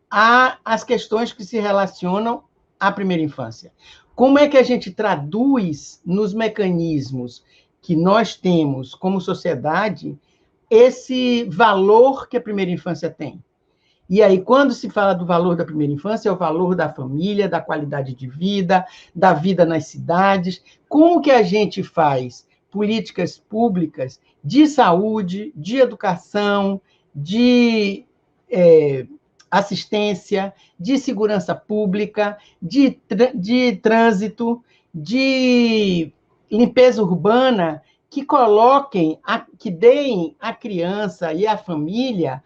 as questões que se relacionam à primeira infância? Como é que a gente traduz nos mecanismos que nós temos como sociedade esse valor que a primeira infância tem? E aí, quando se fala do valor da primeira infância, é o valor da família, da qualidade de vida, da vida nas cidades. Como que a gente faz políticas públicas de saúde, de educação, de assistência, de segurança pública, de trânsito, de limpeza urbana, que coloquem, que deem à criança e à família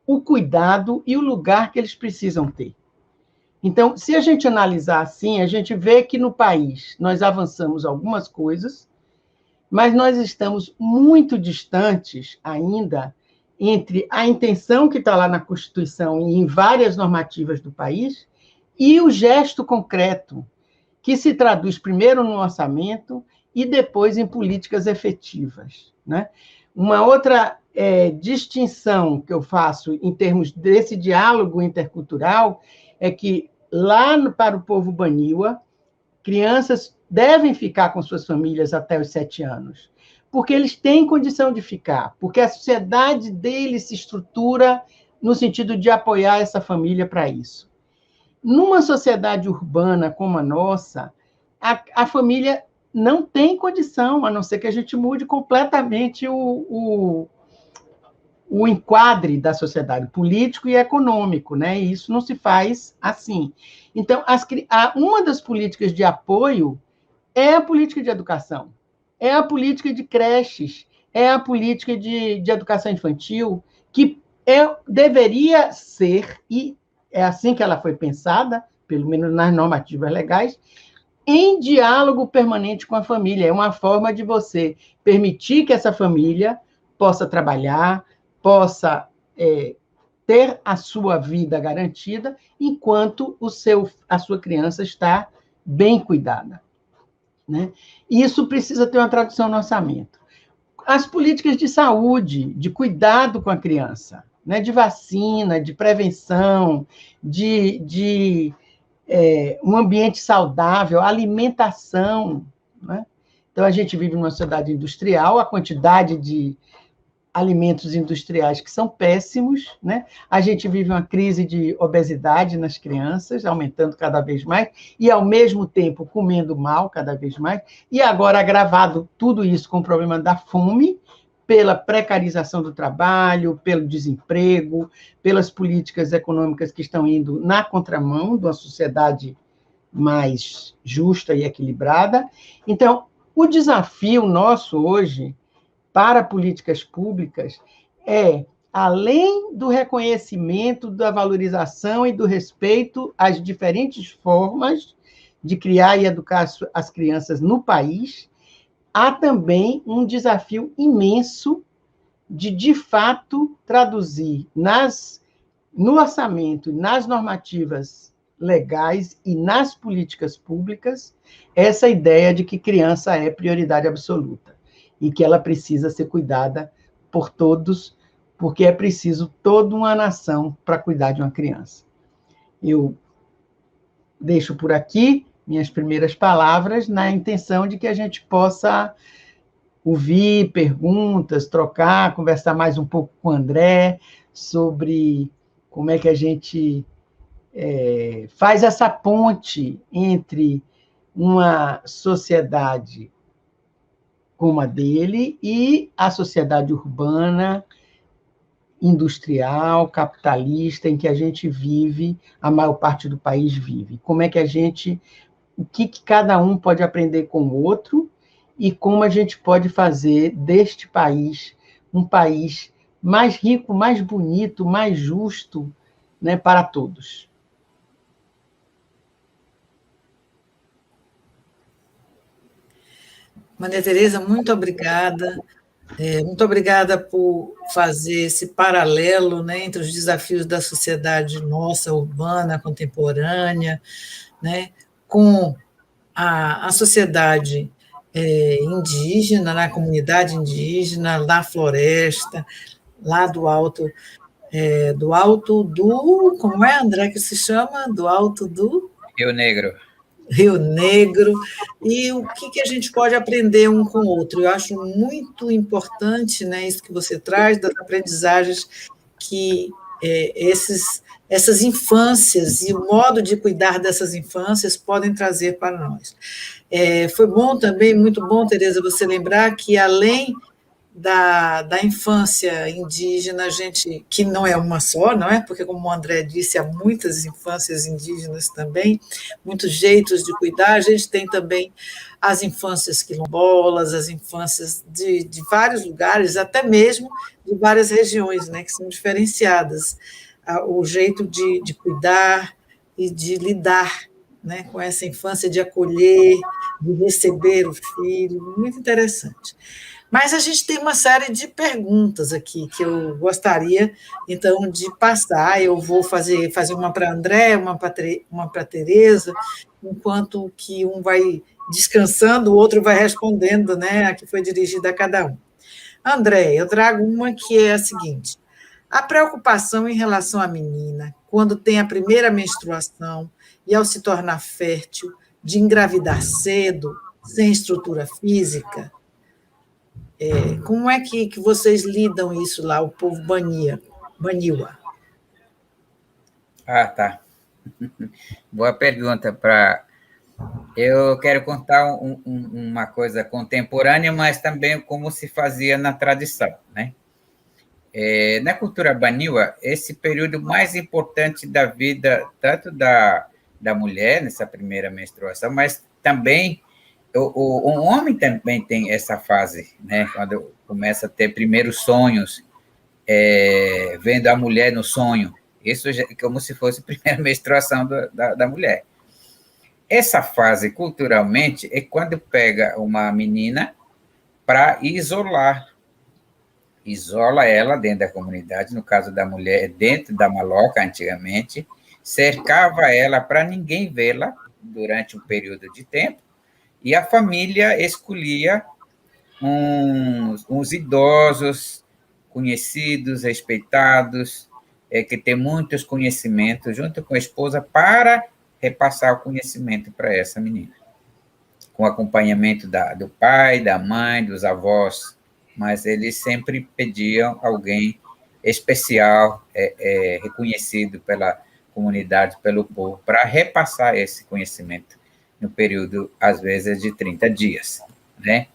o cuidado e o lugar que eles precisam ter. Então, se a gente analisar assim, a gente vê que no país nós avançamos algumas coisas, mas nós estamos muito distantes ainda entre a intenção que está lá na Constituição e em várias normativas do país e o gesto concreto, que se traduz primeiro no orçamento e depois em políticas efetivas, né? Uma outra distinção que eu faço em termos desse diálogo intercultural é que, lá para o povo baniwa, crianças devem ficar com suas famílias até os 7 anos, porque eles têm condição de ficar, porque a sociedade deles se estrutura no sentido de apoiar essa família para isso. Numa sociedade urbana como a nossa, a família não tem condição, a não ser que a gente mude completamente o enquadre da sociedade político e econômico, né? E isso não se faz assim. Então, uma das políticas de apoio é a política de educação, é a política de creches, é a política de educação infantil, que deveria ser, e é assim que ela foi pensada, pelo menos nas normativas legais, em diálogo permanente com a família. É uma forma de você permitir que essa família possa trabalhar, possa ter a sua vida garantida, enquanto a sua criança está bem cuidada, né? Isso precisa ter uma tradução no orçamento. As políticas de saúde, de cuidado com a criança, né? De vacina, de prevenção, de um ambiente saudável, alimentação, né? Então, a gente vive numa sociedade industrial, a quantidade de alimentos industriais que são péssimos, né? A gente vive uma crise de obesidade nas crianças, aumentando cada vez mais, e, ao mesmo tempo, comendo mal cada vez mais, e agora agravado tudo isso com o problema da fome, pela precarização do trabalho, pelo desemprego, pelas políticas econômicas que estão indo na contramão de uma sociedade mais justa e equilibrada. Então, o desafio nosso hoje para políticas públicas além do reconhecimento, da valorização e do respeito às diferentes formas de criar e educar as crianças no país, há também um desafio imenso de fato, traduzir no orçamento, nas normativas legais e nas políticas públicas essa ideia de que criança é prioridade absoluta e que ela precisa ser cuidada por todos, porque é preciso toda uma nação para cuidar de uma criança. Eu deixo por aqui minhas primeiras palavras, na intenção de que a gente possa ouvir perguntas, trocar, conversar mais um pouco com o André sobre como é que a gente faz essa ponte entre uma sociedade como a dele e a sociedade urbana, industrial, capitalista, em que a gente vive, a maior parte do país vive. Como é que o que cada um pode aprender com o outro e como a gente pode fazer deste país um país mais rico, mais bonito, mais justo, né, para todos. Maria Tereza, muito obrigada. Muito obrigada por fazer esse paralelo, né, entre os desafios da sociedade nossa, urbana, contemporânea, né, com a sociedade indígena, na comunidade indígena, na floresta, lá do alto do... Como é, André, que se chama? Do alto do... Rio Negro. Rio Negro, e o que a gente pode aprender um com o outro. Eu acho muito importante, né, isso que você traz, das aprendizagens que essas infâncias e o modo de cuidar dessas infâncias podem trazer para nós. Foi bom também, muito bom, Tereza, você lembrar que, além da infância indígena, a gente, que não é uma só, não é? Porque, como o André disse, há muitas infâncias indígenas também, muitos jeitos de cuidar. A gente tem também as infâncias quilombolas, as infâncias de vários lugares, até mesmo de várias regiões, né, que são diferenciadas, o jeito de cuidar e de lidar, né, com essa infância, de acolher, de receber o filho, muito interessante. Mas a gente tem uma série de perguntas aqui que eu gostaria, então, de passar. Eu vou fazer uma para a André, uma para a Tereza, enquanto que um vai descansando, o outro vai respondendo, né, a que foi dirigida a cada um. André, eu trago uma que é a seguinte: a preocupação em relação à menina, quando tem a primeira menstruação e ao se tornar fértil, de engravidar cedo, sem estrutura física, como é que vocês lidam isso lá, o povo Baniwa? Ah, tá. Boa pergunta. Eu quero contar uma coisa contemporânea, mas também como se fazia na tradição, né? Na cultura Baniwa, esse período mais importante da vida, tanto da mulher, nessa primeira menstruação, mas também o homem também tem essa fase, né? Quando começa a ter primeiros sonhos, vendo a mulher no sonho. Isso é como se fosse a primeira menstruação da mulher. Essa fase, culturalmente, é quando pega uma menina para isola ela dentro da comunidade, no caso da mulher, dentro da maloca, antigamente, cercava ela para ninguém vê-la durante um período de tempo, e a família escolhia uns idosos, conhecidos, respeitados, que têm muitos conhecimentos, junto com a esposa, para repassar o conhecimento para essa menina, com acompanhamento do pai, da mãe, dos avós, mas eles sempre pediam alguém especial, reconhecido pela comunidade, pelo povo, para repassar esse conhecimento no período, às vezes, de 30 dias, né?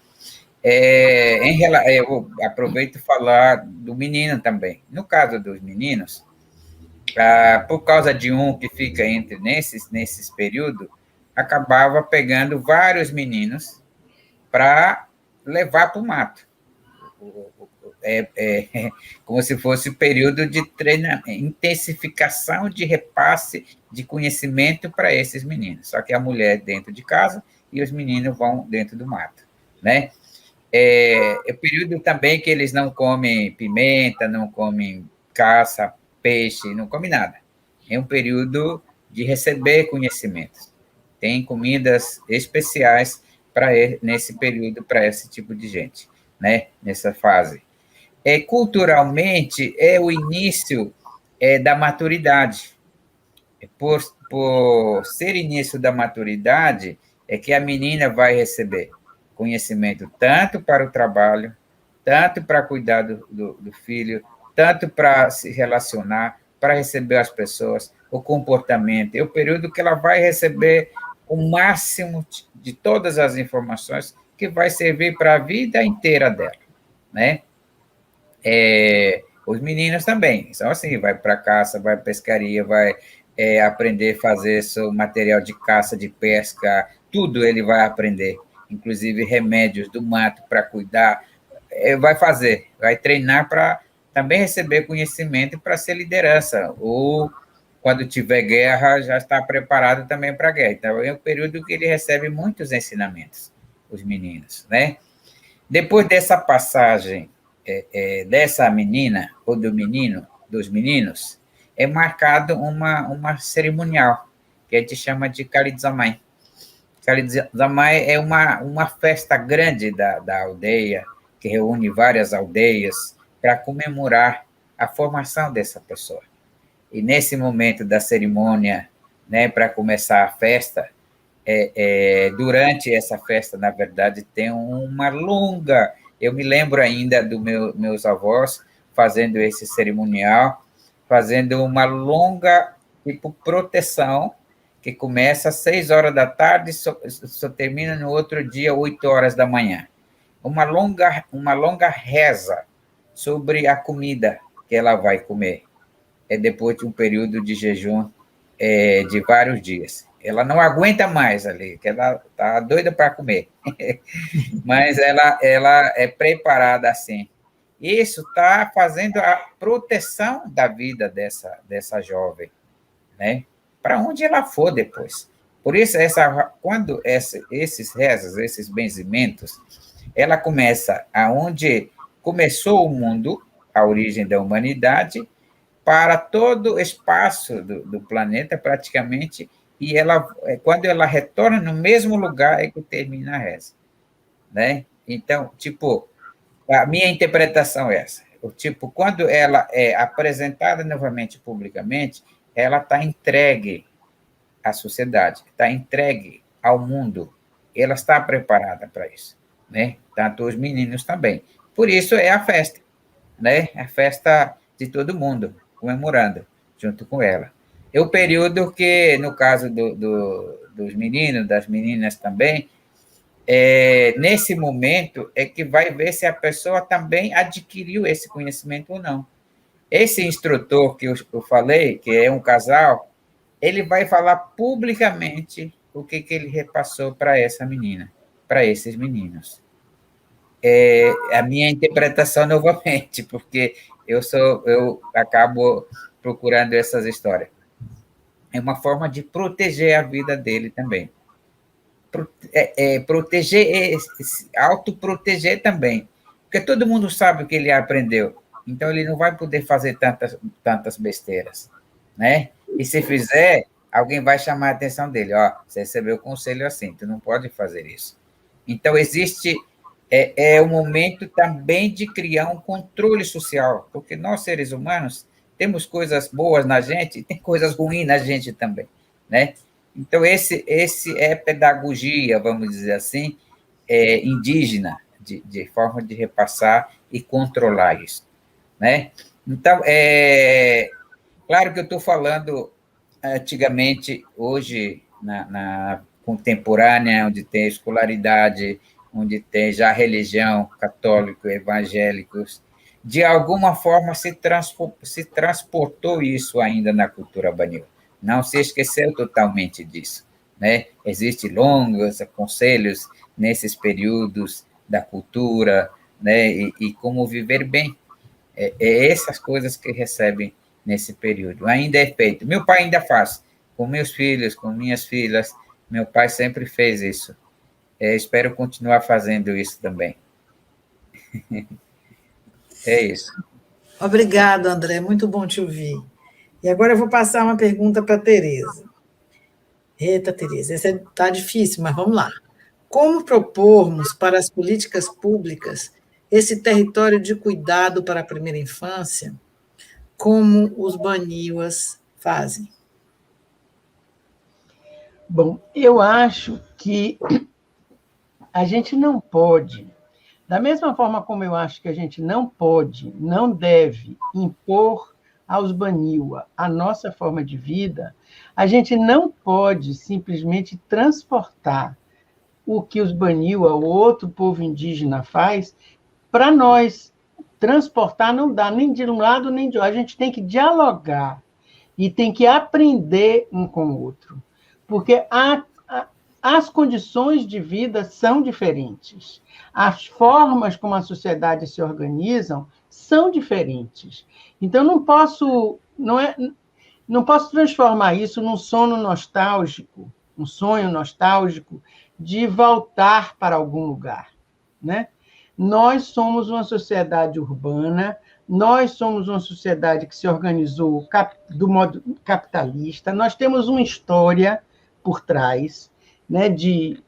Eu aproveito falar do menino também. No caso dos meninos, por causa de um que fica entre nesses períodos, acabava pegando vários meninos para levar para o mato. Como se fosse o período de treinamento, intensificação de repasse de conhecimento para esses meninos. Só que a mulher dentro de casa e os meninos vão dentro do mato, né? É o período também que eles não comem pimenta, não comem caça, peixe, não comem nada. É um período de receber conhecimentos. Tem comidas especiais nesse período para esse tipo de gente, né? Nessa fase. Culturalmente, é o início da maturidade. Por ser início da maturidade, é que a menina vai receber conhecimento tanto para o trabalho, tanto para cuidar do filho, tanto para se relacionar, para receber as pessoas, o comportamento. É o período que ela vai receber o máximo de todas as informações que vai servir para a vida inteira dela, né? Os meninos também são assim, vai para caça, vai para pescaria, vai aprender a fazer seu material de caça, de pesca, tudo ele vai aprender, inclusive remédios do mato para cuidar, vai treinar para também receber conhecimento para ser liderança, ou quando tiver guerra, já está preparado também para a guerra. Então, é um período que ele recebe muitos ensinamentos, os meninos, né? Depois dessa passagem dessa menina ou dos meninos, é marcado uma cerimonial, que a gente chama de Kalizamai. Kalizamai é uma festa grande da aldeia, que reúne várias aldeias para comemorar a formação dessa pessoa. E nesse momento da cerimônia, né, para começar a festa, durante essa festa, na verdade, tem uma longa... Eu me lembro ainda dos meus avós fazendo esse cerimonial, fazendo uma longa proteção, que começa às 6 horas da tarde e só termina no outro dia, 8 horas da manhã. Uma longa reza sobre a comida que ela vai comer. Depois de um período de jejum de vários dias. Ela não aguenta mais ali, que ela está doida para comer. Mas ela é preparada assim. Isso está fazendo a proteção da vida dessa jovem, né? Para onde ela for depois. Por isso, quando esses rezas, esses benzimentos, ela começa aonde começou o mundo, a origem da humanidade, para todo o espaço do planeta, praticamente, e quando ela retorna no mesmo lugar, é que termina a reza, né? Então, tipo, a minha interpretação é essa. Tipo, quando ela é apresentada novamente publicamente, ela está entregue à sociedade, está entregue ao mundo. Ela está preparada para isso, né? Tanto os meninos também. Por isso é a festa, né? A festa de todo mundo, comemorando junto com ela. É o período que, no caso dos meninos, das meninas também, nesse momento é que vai ver se a pessoa também adquiriu esse conhecimento ou não. Esse instrutor que eu falei, que é um casal, ele vai falar publicamente o que ele repassou para essa menina, para esses meninos. É a minha interpretação novamente, porque eu acabo procurando essas histórias. É uma forma de proteger a vida dele também. Proteger, autoproteger também. Porque todo mundo sabe o que ele aprendeu. Então, ele não vai poder fazer tantas besteiras, né? E se fizer, alguém vai chamar a atenção dele. Ó, você recebeu o conselho assim, tu não pode fazer isso. Então, existe o momento também de criar um controle social, porque nós, seres humanos, temos coisas boas na gente e tem coisas ruins na gente também, né? Então, esse é pedagogia, vamos dizer assim, indígena, de forma de repassar e controlar isso, né? Então, claro que eu estou falando antigamente, hoje, na contemporânea, onde tem escolaridade, onde tem já religião, católico, evangélicos, de alguma forma se transportou isso ainda na cultura banil. Não se esqueceu totalmente disso, né? Existem longos conselhos nesses períodos da cultura, né? E como viver bem. Essas coisas que recebem nesse período. Ainda é feito. Meu pai ainda faz, com meus filhos, com minhas filhas. Meu pai sempre fez isso. Espero continuar fazendo isso também. É isso. Obrigado, André. Muito bom te ouvir. E agora eu vou passar uma pergunta para a Tereza. Eita, Tereza, essa está difícil, mas vamos lá. Como propormos para as políticas públicas esse território de cuidado para a primeira infância, como os baniuas fazem? Bom, eu acho que a gente não pode, da mesma forma como eu acho que a gente não pode, não deve impor aos baniwa a nossa forma de vida, a gente não pode simplesmente transportar o que os baniwa, o outro povo indígena, faz para nós. Transportar não dá nem de um lado nem de outro. A gente tem que dialogar e tem que aprender um com o outro, porque as condições de vida são diferentes. As formas como a sociedade se organizam são diferentes. Então, não posso transformar isso num sonho nostálgico de voltar para algum lugar, né? Nós somos uma sociedade urbana, nós somos uma sociedade que se organizou do modo capitalista, nós temos uma história por trás, né, de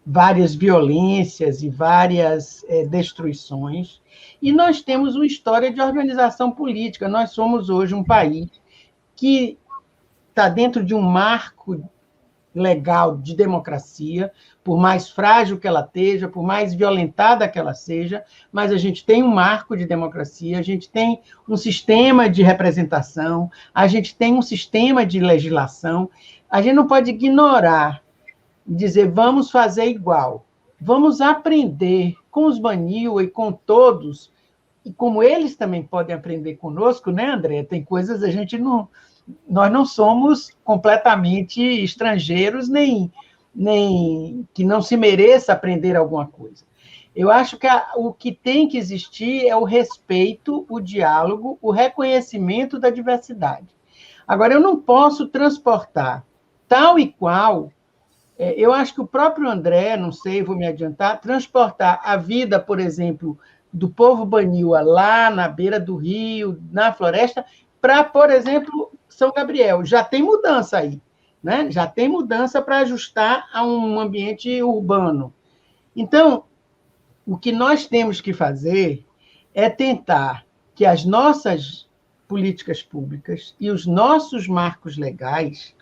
várias violências e várias destruições, e nós temos uma história de organização política. Nós somos hoje um país que está dentro de um marco legal de democracia, por mais frágil que ela esteja, por mais violentada que ela seja, mas a gente tem um marco de democracia, a gente tem um sistema de representação, a gente tem um sistema de legislação. A gente não pode ignorar, dizer, vamos fazer igual. Vamos aprender com os baniwa e com todos, e como eles também podem aprender conosco, né, André? Tem coisas a gente nós não somos completamente estrangeiros, nem que não se mereça aprender alguma coisa. Eu acho que o que tem que existir é o respeito, o diálogo, o reconhecimento da diversidade. Agora, eu não posso transportar tal e qual. Eu acho que o próprio André, não sei, vou me adiantar, transportar a vida, por exemplo, do povo Baniwa lá na beira do rio, na floresta, para, por exemplo, São Gabriel. Já tem mudança aí, né? Já tem mudança para ajustar a um ambiente urbano. Então, o que nós temos que fazer é tentar que as nossas políticas públicas e os nossos marcos legais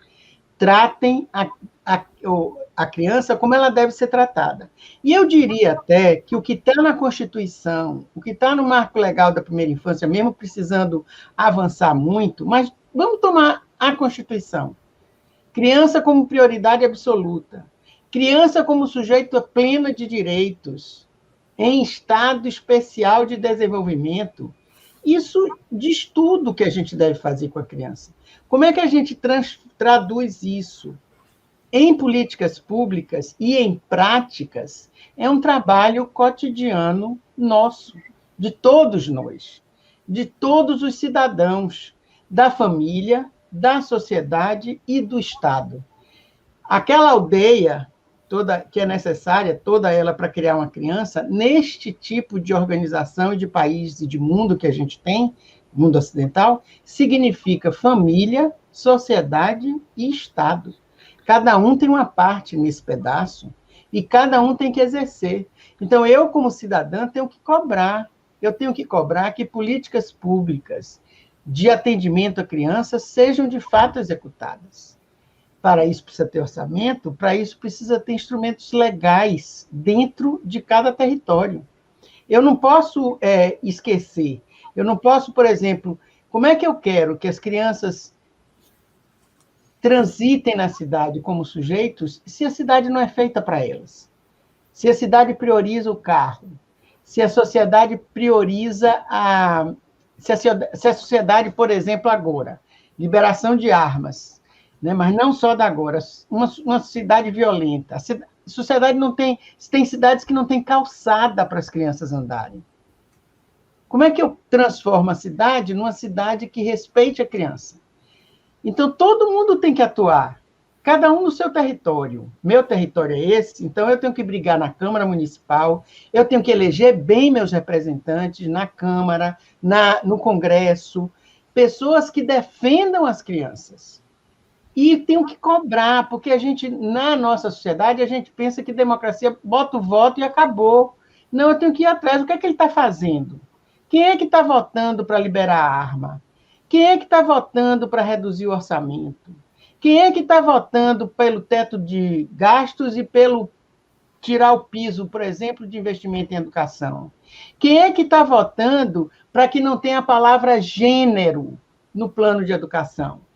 tratem a criança como ela deve ser tratada. E eu diria até que o que está na Constituição, o que está no marco legal da primeira infância, mesmo precisando avançar muito, mas vamos tomar a Constituição. Criança como prioridade absoluta. Criança como sujeito pleno de direitos, em estado especial de desenvolvimento. Isso diz tudo o que a gente deve fazer com a criança. Como é que a gente traduz isso em políticas públicas e em práticas? É um trabalho cotidiano nosso, de todos nós, de todos os cidadãos, da família, da sociedade e do Estado. Aquela aldeia toda que é necessária, toda ela para criar uma criança, neste tipo de organização e de país e de mundo que a gente tem, mundo ocidental, significa família, sociedade e Estado. Cada um tem uma parte nesse pedaço e cada um tem que exercer. Então, eu, como cidadã, tenho que cobrar. Eu tenho que cobrar que políticas públicas de atendimento à criança sejam, de fato, executadas. Para isso precisa ter orçamento, para isso precisa ter instrumentos legais dentro de cada território. Eu não posso esquecer, eu não posso, por exemplo, como é que eu quero que as crianças transitem na cidade como sujeitos se a cidade não é feita para elas? Se a cidade prioriza o carro, se a sociedade prioriza se a sociedade, por exemplo, agora, liberação de armas, né? Mas não só da agora, uma cidade violenta. A sociedade não tem cidades que não têm calçada para as crianças andarem. Como é que eu transformo a cidade numa cidade que respeite a criança? Então, todo mundo tem que atuar, cada um no seu território. Meu território é esse, então eu tenho que brigar na Câmara Municipal, eu tenho que eleger bem meus representantes na Câmara, no Congresso, pessoas que defendam as crianças. E tenho que cobrar, porque a gente, na nossa sociedade, a gente pensa que democracia bota o voto e acabou. Não, eu tenho que ir atrás. O que é que ele está fazendo? Quem é que está votando para liberar a arma? Quem é que está votando para reduzir o orçamento? Quem é que está votando pelo teto de gastos e pelo tirar o piso, por exemplo, de investimento em educação? Quem é que está votando para que não tenha a palavra gênero no plano de educação?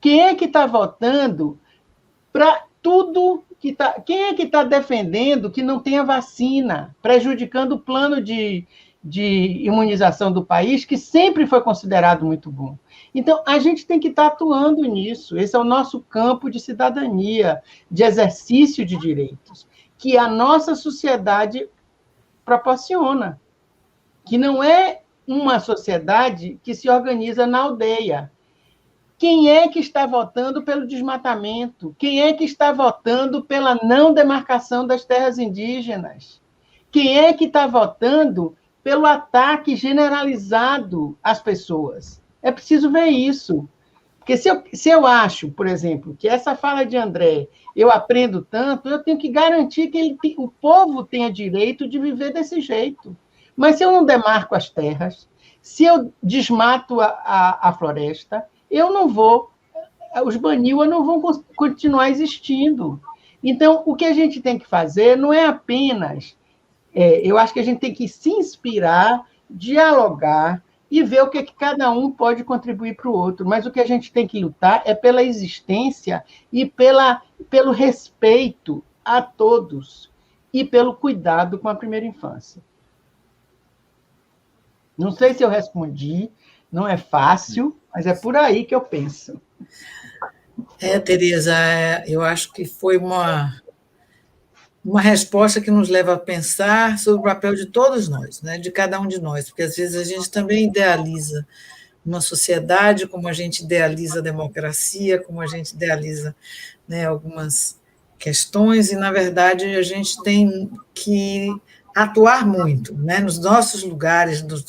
Quem é que está votando para tudo que está... Quem é que está defendendo que não tenha vacina, prejudicando o plano de imunização do país, que sempre foi considerado muito bom? Então, a gente tem que estar atuando nisso. Esse é o nosso campo de cidadania, de exercício de direitos, que a nossa sociedade proporciona, que não é uma sociedade que se organiza na aldeia. Quem é que está votando pelo desmatamento? Quem é que está votando pela não demarcação das terras indígenas? Quem é que está votando pelo ataque generalizado às pessoas? É preciso ver isso. Porque se eu acho, por exemplo, que essa fala de André, eu aprendo tanto, eu tenho que garantir que o povo tenha direito de viver desse jeito. Mas se eu não demarco as terras, se eu desmato a floresta, eu não vou, os Baniwa não vão continuar existindo. Então, o que a gente tem que fazer não é apenas... eu acho que a gente tem que se inspirar, dialogar e ver o que cada um pode contribuir para o outro. Mas o que a gente tem que lutar é pela existência e pelo respeito a todos e pelo cuidado com a primeira infância. Não sei se eu respondi, não é fácil, mas é por aí que eu penso. Tereza, eu acho que foi uma resposta que nos leva a pensar sobre o papel de todos nós, né, de cada um de nós, porque às vezes a gente também idealiza uma sociedade, como a gente idealiza a democracia, como a gente idealiza, né, algumas questões, e, na verdade, a gente tem que atuar muito, né, nos nossos lugares, nos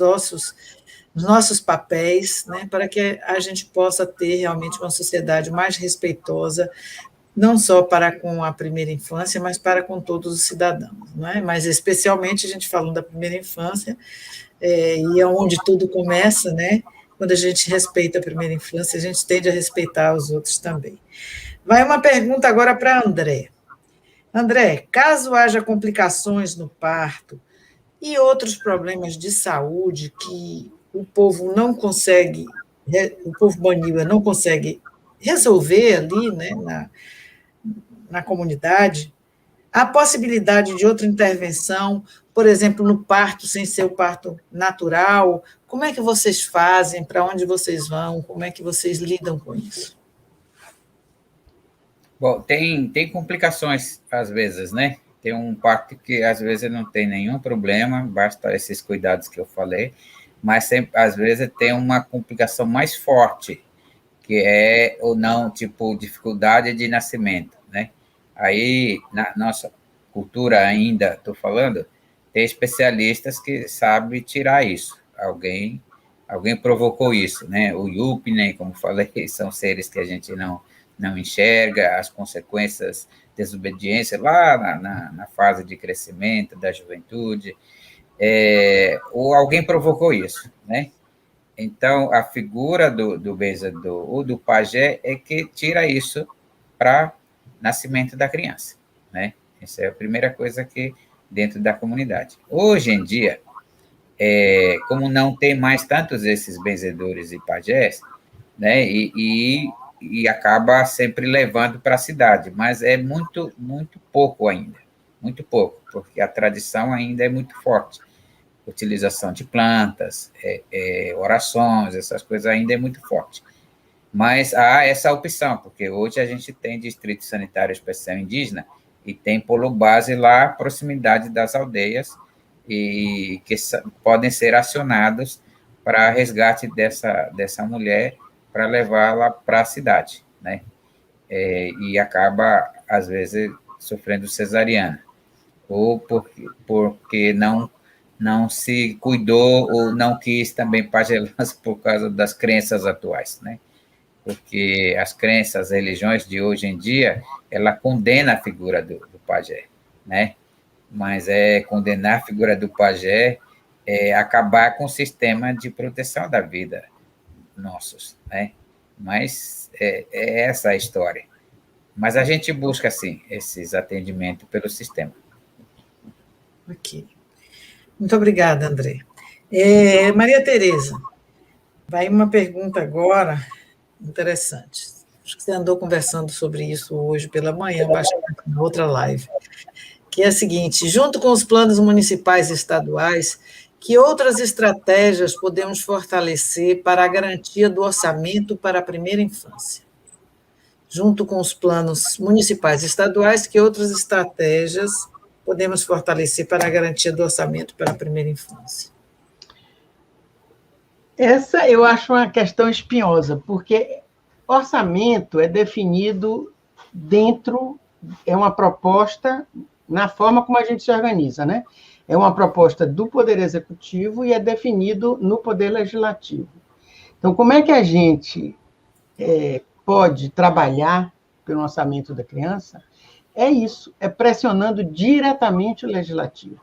nossos papéis, né, para que a gente possa ter realmente uma sociedade mais respeitosa, não só para com a primeira infância, mas para com todos os cidadãos, não é? Mas especialmente a gente falando da primeira infância, e é onde tudo começa, né? Quando a gente respeita a primeira infância, a gente tende a respeitar os outros também. Vai uma pergunta agora para André. André, caso haja complicações no parto e outros problemas de saúde que o povo não consegue, o povo Baniba não consegue resolver ali, né, na comunidade, há possibilidade de outra intervenção, por exemplo, no parto, sem ser o parto natural? Como é que vocês fazem? Para onde vocês vão? Como é que vocês lidam com isso? Bom, tem complicações às vezes, né? Tem um parto que às vezes não tem nenhum problema, basta esses cuidados que eu falei, mas sempre, às vezes tem uma complicação mais forte, que é ou não, tipo, dificuldade de nascimento, né? Aí, na nossa cultura ainda, estou falando, tem especialistas que sabem tirar isso. Alguém provocou isso, né? O Yupinen, como falei, são seres que a gente não enxerga, as consequências desobediência lá na fase de crescimento da juventude, ou alguém provocou isso, né? Então, a figura do benzedor ou do pajé é que tira isso para nascimento da criança, né? Essa é a primeira coisa que dentro da comunidade. Hoje em dia, como não tem mais tantos esses benzedores e pajés, né? E acaba sempre levando para a cidade, mas é muito, muito pouco ainda, muito pouco, porque a tradição ainda é muito forte. Utilização de plantas, orações, essas coisas ainda é muito forte. Mas há essa opção, porque hoje a gente tem Distrito Sanitário Especial Indígena e tem polo base lá, à proximidade das aldeias, e que podem ser acionados para resgate dessa mulher, para levá-la para a cidade, né? E acaba, às vezes, sofrendo cesariana, ou porque não se cuidou ou não quis também pagelança por causa das crenças atuais, né? Porque as crenças, as religiões de hoje em dia, ela condena a figura do pajé, né? Mas condenar a figura do pajé acabar com o sistema de proteção da vida nossos, né? Mas é essa a história. Mas a gente busca, sim, esses atendimentos pelo sistema. Ok. Muito obrigada, André. Maria Tereza, vai uma pergunta agora interessante. Acho que você andou conversando sobre isso hoje pela manhã, bastante, em outra live, que é a seguinte: junto com os planos municipais e estaduais, que outras estratégias podemos fortalecer para a garantia do orçamento para a primeira infância? Junto com os planos municipais e estaduais, que outras estratégias podemos fortalecer para a garantia do orçamento para a primeira infância? Essa eu acho uma questão espinhosa, porque orçamento é definido dentro, é uma proposta na forma como a gente se organiza, né? É uma proposta do Poder Executivo e é definido no Poder Legislativo. Então, como é que a gente pode trabalhar pelo orçamento da criança? É isso, é pressionando diretamente o Legislativo.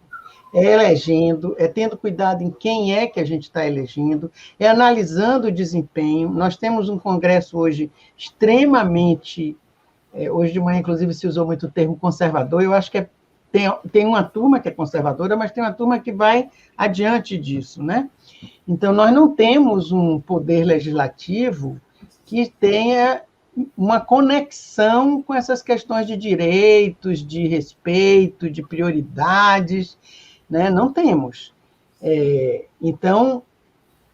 É elegendo, é tendo cuidado em quem é que a gente está elegendo, é analisando o desempenho. Nós temos um Congresso hoje extremamente... hoje de manhã, inclusive, se usou muito o termo conservador. Eu acho que tem uma turma que é conservadora, mas tem uma turma que vai adiante disso, né? Então, nós não temos um poder legislativo que tenha uma conexão com essas questões de direitos, de respeito, de prioridades, né? Não temos. Então,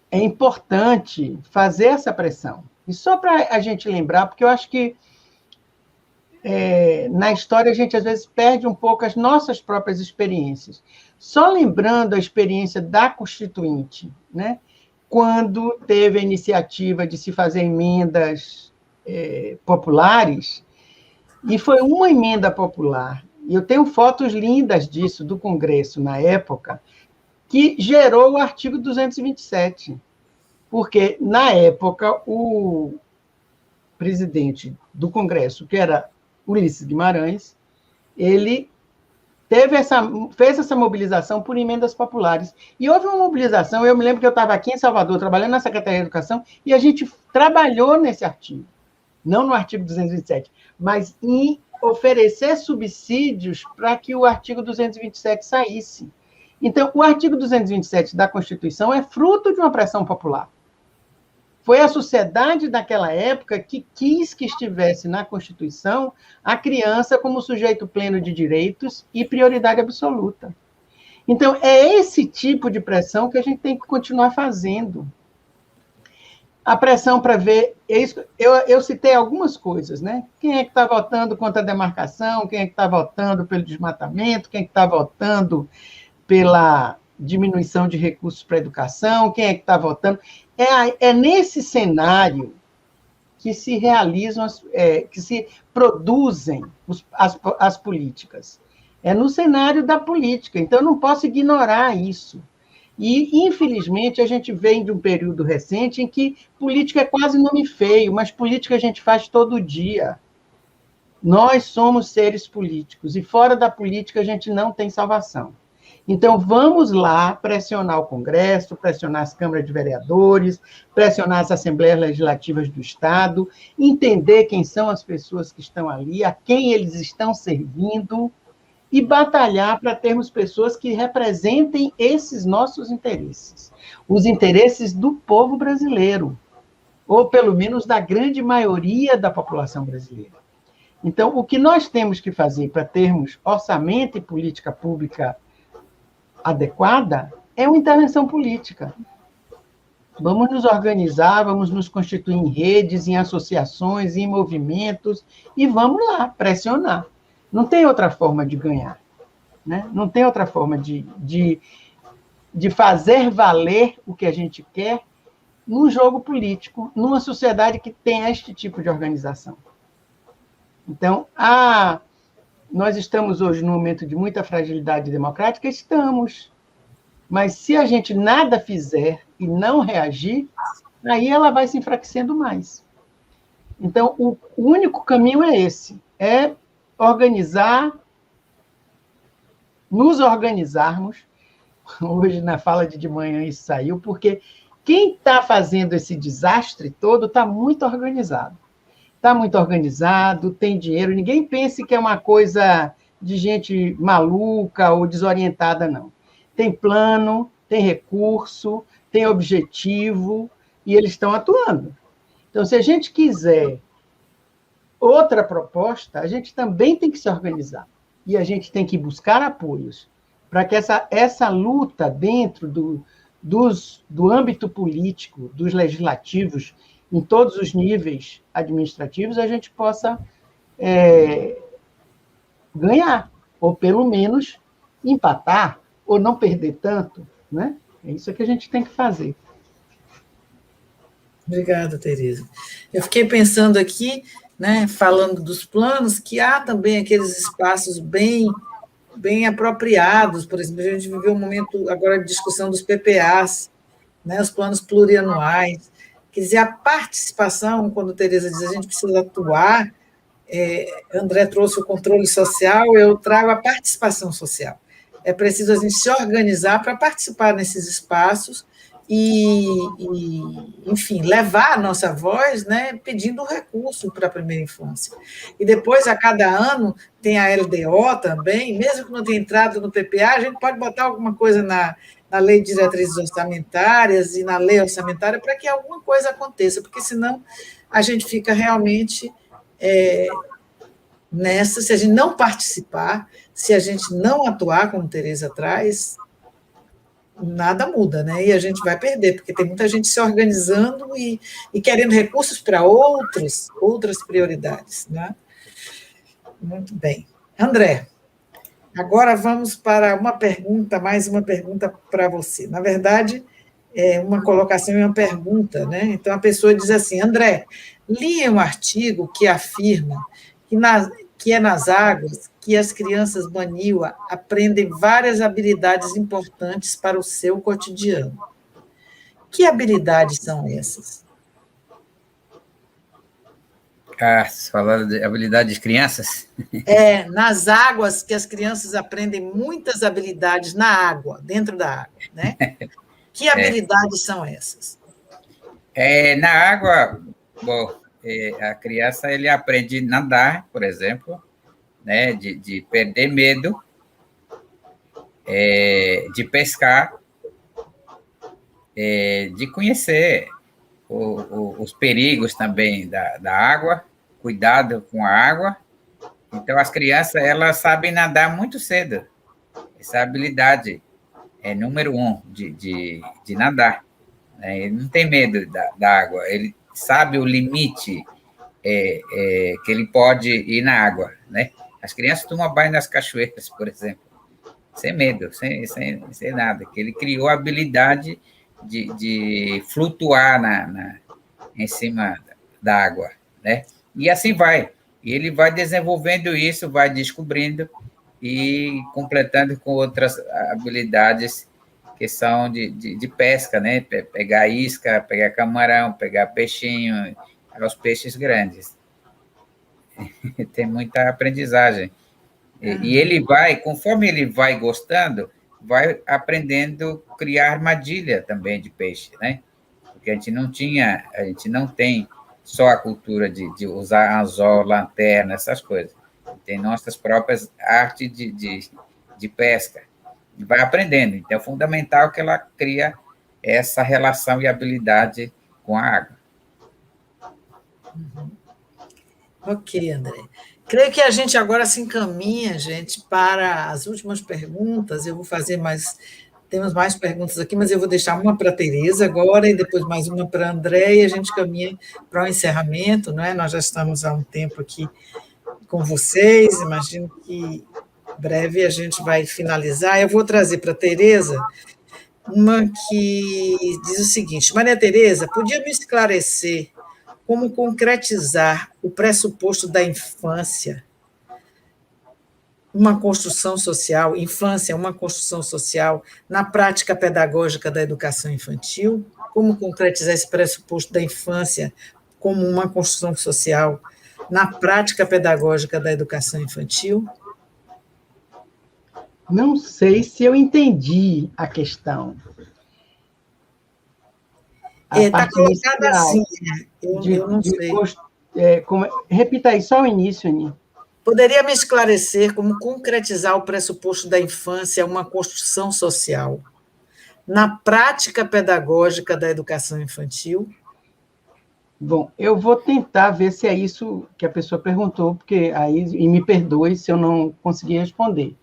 é importante fazer essa pressão, E só para a gente lembrar, porque eu acho que na história a gente às vezes perde um pouco as nossas próprias experiências. Só lembrando a experiência da Constituinte, né? Quando teve a iniciativa de se fazer emendas populares, e foi uma emenda popular, e eu tenho fotos lindas disso, do Congresso, na época, que gerou o artigo 227, porque, na época, o presidente do Congresso, que era Ulisses Guimarães, ele fez essa mobilização por emendas populares. E houve uma mobilização, eu me lembro que eu estava aqui em Salvador, trabalhando na Secretaria de Educação, e a gente trabalhou nesse artigo, não no artigo 227, mas em oferecer subsídios para que o artigo 227 saísse. Então, o artigo 227 da Constituição é fruto de uma pressão popular. Foi a sociedade daquela época que quis que estivesse na Constituição a criança como sujeito pleno de direitos e prioridade absoluta. Então, é esse tipo de pressão que a gente tem que continuar fazendo. A pressão para ver... Eu citei algumas coisas, né? Quem é que está votando contra a demarcação? Quem é que está votando pelo desmatamento? Quem é que está votando pela diminuição de recursos para a educação? Quem é que está votando? É nesse cenário que se realizam, que se produzem as políticas. É no cenário da política, então eu não posso ignorar isso. E, infelizmente, a gente vem de um período recente em que política é quase nome feio, mas política a gente faz todo dia. Nós somos seres políticos, e fora da política a gente não tem salvação. Então, vamos lá pressionar o Congresso, pressionar as câmaras de vereadores, pressionar as assembleias legislativas do Estado, entender quem são as pessoas que estão ali, a quem eles estão servindo, e batalhar para termos pessoas que representem esses nossos interesses, os interesses do povo brasileiro, ou pelo menos da grande maioria da população brasileira. Então, o que nós temos que fazer para termos orçamento e política pública adequada é uma intervenção política. Vamos nos organizar, vamos nos constituir em redes, em associações, em movimentos, e vamos lá, pressionar. Não tem outra forma de ganhar, né? Não tem outra forma de fazer valer o que a gente quer num jogo político, numa sociedade que tem este tipo de organização. Então, nós estamos hoje num momento de muita fragilidade democrática? Estamos. Mas se a gente nada fizer e não reagir, aí ela vai se enfraquecendo mais. Então, o único caminho é esse, é organizar, nos organizarmos. Hoje, na fala de manhã, isso saiu, porque quem está fazendo esse desastre todo está muito organizado. Está muito organizado, tem dinheiro, ninguém pense que é uma coisa de gente maluca ou desorientada, não. Tem plano, tem recurso, tem objetivo, e eles estão atuando. Então, se a gente quiser outra proposta, a gente também tem que se organizar. E a gente tem que buscar apoios para que essa luta dentro do âmbito político, dos legislativos, em todos os níveis administrativos, a gente possa ganhar, ou pelo menos empatar, ou não perder tanto, né? É isso que a gente tem que fazer. Obrigada, Tereza. Eu fiquei pensando aqui, né, falando dos planos, que há também aqueles espaços bem apropriados. Por exemplo, a gente viveu um momento agora de discussão dos PPAs, né, os planos plurianuais. Quer dizer, a participação, quando a Tereza diz a gente precisa atuar, André trouxe o controle social, eu trago a participação social. É preciso a gente se organizar para participar nesses espaços e, enfim, levar a nossa voz, né, pedindo recurso para a primeira infância. E depois, a cada ano, tem a LDO também, mesmo que não tenha entrado no PPA, a gente pode botar alguma coisa na Lei de Diretrizes Orçamentárias e na Lei Orçamentária para que alguma coisa aconteça, porque senão a gente fica realmente nessa, se a gente não participar, se a gente não atuar, como Tereza traz, nada muda, né? E a gente vai perder, porque tem muita gente se organizando e querendo recursos para outras prioridades, né? Muito bem. André, agora vamos para mais uma pergunta para você. Na verdade, é uma colocação e uma pergunta, né? Então, a pessoa diz assim, André, li um artigo que afirma que é nas águas que as crianças Baniwa aprendem várias habilidades importantes para o seu cotidiano. Que habilidades são essas? Falando de habilidade de crianças? É nas águas que as crianças aprendem muitas habilidades na água, dentro da água, né? Que habilidades são essas? Na água, bom, a criança ele aprende a nadar, por exemplo, né, de perder medo, de pescar, de conhecer os perigos também da água, cuidado com a água. Então, as crianças elas sabem nadar muito cedo. Essa habilidade é número 1 de nadar. Né? Ele não tem medo da água, ele sabe o limite que ele pode ir na água. Né? As crianças tomam banho nas cachoeiras, por exemplo, sem medo, sem nada, que ele criou a habilidade de flutuar em cima da água, né? E assim vai. E ele vai desenvolvendo isso, vai descobrindo e completando com outras habilidades que são de pesca, né? Pegar isca, pegar camarão, pegar peixinho, os peixes grandes. Tem muita aprendizagem. E ele vai, conforme ele vai gostando, vai aprendendo a criar armadilha também de peixe, né? Porque a gente não tem só a cultura de usar anzol, lanterna, essas coisas. Tem nossas próprias artes de pesca. E vai aprendendo. Então, é fundamental que ela cria essa relação e habilidade com a água. Ok, André. Creio que a gente agora se encaminha, gente, para as últimas perguntas. Eu vou fazer temos mais perguntas aqui, mas eu vou deixar uma para a Tereza agora e depois mais uma para a André e a gente caminha para o encerramento, não é? Nós já estamos há um tempo aqui com vocês, imagino que breve a gente vai finalizar. Eu vou trazer para a Tereza uma que diz o seguinte: Maria Tereza, podia me esclarecer como concretizar o pressuposto da infância, uma construção social, infância, uma construção social, na prática pedagógica da educação infantil? Como concretizar esse pressuposto da infância como uma construção social na prática pedagógica da educação infantil? Não sei se eu entendi a questão. Está colocada assim, eu não sei. Repita aí só o início, Ani. Poderia me esclarecer como concretizar o pressuposto da infância uma construção social na prática pedagógica da educação infantil? Bom, eu vou tentar ver se é isso que a pessoa perguntou, porque aí, e me perdoe se eu não conseguir responder.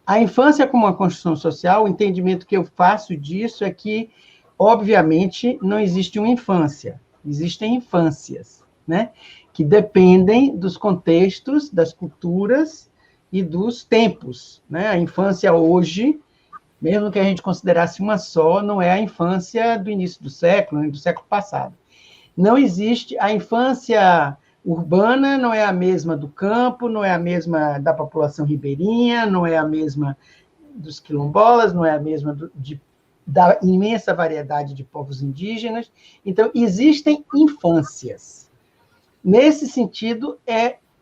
A infância como uma construção social, o entendimento que eu faço disso é que, obviamente, não existe uma infância, existem infâncias, né? Que dependem dos contextos, das culturas e dos tempos, né? A infância hoje, mesmo que a gente considerasse uma só, não é a infância do início do século, nem do século passado. Não existe a infância urbana, não é a mesma do campo, não é a mesma da população ribeirinha, não é a mesma dos quilombolas, não é a mesma da imensa variedade de povos indígenas. Então, existem infâncias. Nesse sentido,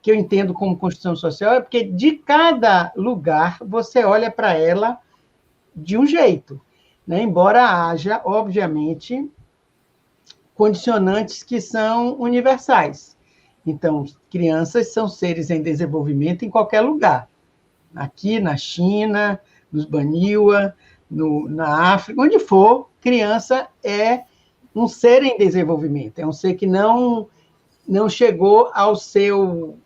que eu entendo como construção social, é porque de cada lugar você olha para ela de um jeito, né? Embora haja, obviamente, condicionantes que são universais. Então, crianças são seres em desenvolvimento em qualquer lugar. Aqui, na China, nos Baniwa, na África, onde for, criança é um ser em desenvolvimento, é um ser que não chegou ao seu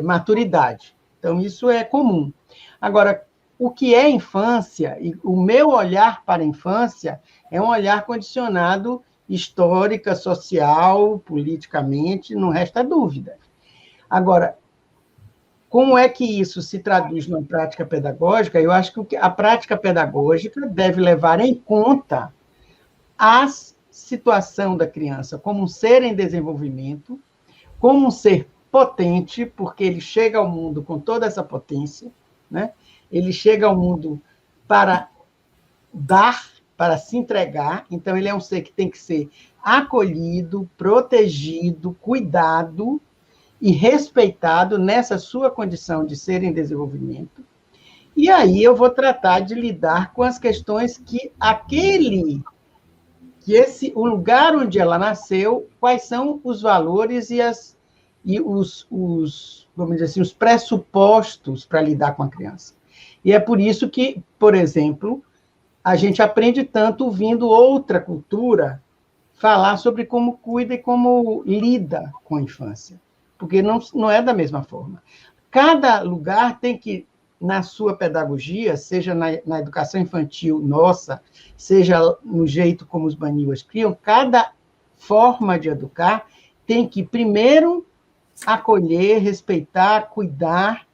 maturidade. Então, isso é comum. Agora, o que é infância, e o meu olhar para a infância é um olhar condicionado histórica, social, politicamente, não resta dúvida. Agora, como é que isso se traduz numa prática pedagógica? Eu acho que a prática pedagógica deve levar em conta a situação da criança como um ser em desenvolvimento, como um ser potente, porque ele chega ao mundo com toda essa potência, né? Ele chega ao mundo para dar, para se entregar, então ele é um ser que tem que ser acolhido, protegido, cuidado e respeitado nessa sua condição de ser em desenvolvimento. E aí eu vou tratar de lidar com as questões que o lugar onde ela nasceu, quais são os valores e vamos dizer assim, os pressupostos para lidar com a criança. E é por isso que, por exemplo, a gente aprende tanto ouvindo outra cultura falar sobre como cuida e como lida com a infância, porque não é da mesma forma. Cada lugar tem que, na sua pedagogia, seja na educação infantil nossa, seja no jeito como os baniwas criam, cada forma de educar tem que, primeiro, acolher, respeitar, cuidar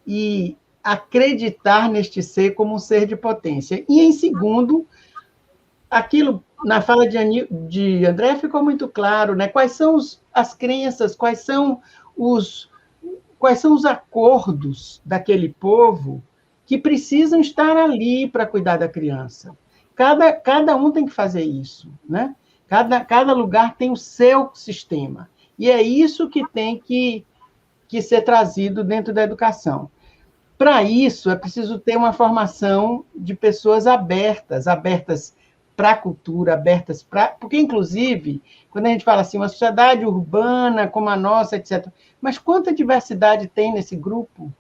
e acreditar neste ser como um ser de potência. E, em segundo, aquilo, na fala de André, ficou muito claro, né? Quais são as crenças, quais são os acordos daquele povo que precisam estar ali para cuidar da criança. Cada um tem que fazer isso, né? Cada lugar tem o seu sistema. E é isso que tem que ser trazido dentro da educação. Para isso, é preciso ter uma formação de pessoas abertas para a cultura, abertas para... Porque, inclusive, quando a gente fala assim, uma sociedade urbana como a nossa, etc., mas quanta diversidade tem nesse grupo?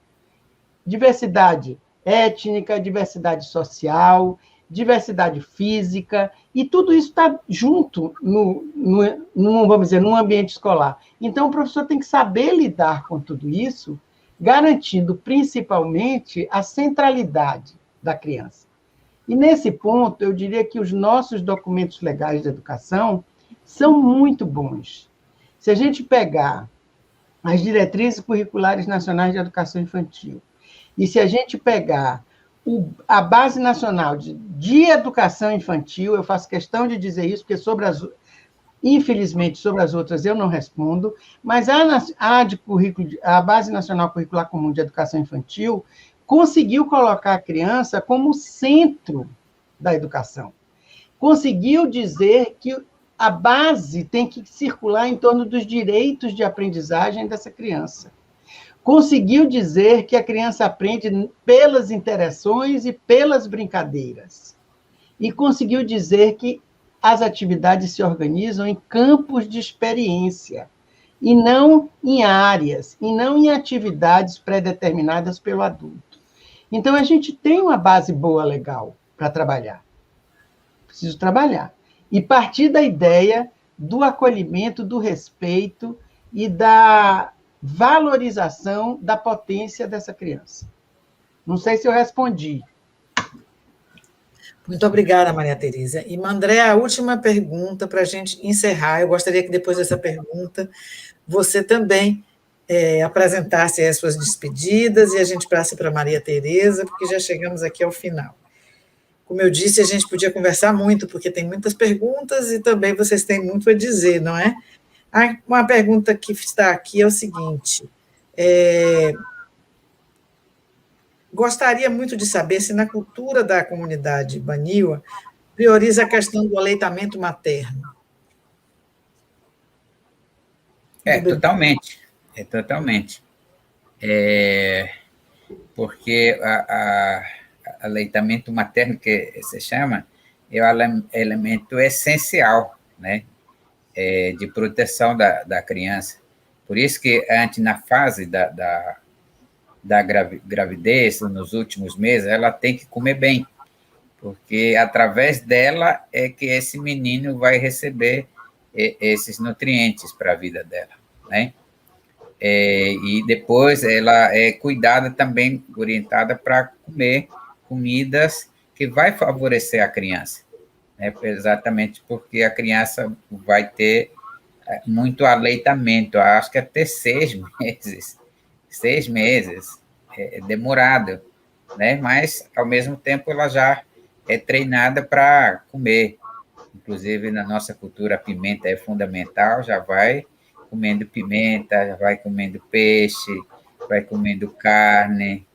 Diversidade étnica, diversidade social, diversidade física, e tudo isso está junto, vamos dizer, num ambiente escolar. Então, o professor tem que saber lidar com tudo isso, garantindo, principalmente, a centralidade da criança. E, nesse ponto, eu diria que os nossos documentos legais de educação são muito bons. Se a gente pegar as diretrizes curriculares nacionais de educação infantil, e se a gente pegar a Base Nacional de Educação Infantil, eu faço questão de dizer isso, porque infelizmente, sobre as outras eu não respondo, mas a Base Nacional Curricular Comum de Educação Infantil conseguiu colocar a criança como centro da educação. Conseguiu dizer que a base tem que circular em torno dos direitos de aprendizagem dessa criança. Conseguiu dizer que a criança aprende pelas interações e pelas brincadeiras. E conseguiu dizer que as atividades se organizam em campos de experiência, e não em áreas, e não em atividades pré-determinadas pelo adulto. Então, a gente tem uma base boa, legal, para trabalhar. Preciso trabalhar. E partir da ideia do acolhimento, do respeito e da valorização da potência dessa criança. Não sei se eu respondi. Muito obrigada, Maria Tereza. E, André, a última pergunta para a gente encerrar. Eu gostaria que, depois dessa pergunta, você também apresentasse as suas despedidas e a gente passe para a Maria Tereza, porque já chegamos aqui ao final. Como eu disse, a gente podia conversar muito, porque tem muitas perguntas e também vocês têm muito a dizer, não é? Uma pergunta que está aqui é o seguinte: gostaria muito de saber se na cultura da comunidade baniwa prioriza a questão do aleitamento materno. Totalmente. Totalmente. Porque o aleitamento materno, que se chama, é o elemento essencial, né, de proteção da criança. Por isso que antes, na fase da gravidez, nos últimos meses, ela tem que comer bem, porque através dela é que esse menino vai receber esses nutrientes para a vida dela, né? e depois ela é cuidada também, orientada para comer comidas que vai favorecer a criança, né? Exatamente porque a criança vai ter muito aleitamento, acho que até 6 meses. 6 meses, é demorado, né? Mas, ao mesmo tempo, ela já é treinada para comer. Inclusive, na nossa cultura, a pimenta é fundamental, já vai comendo pimenta, já vai comendo peixe, vai comendo carne,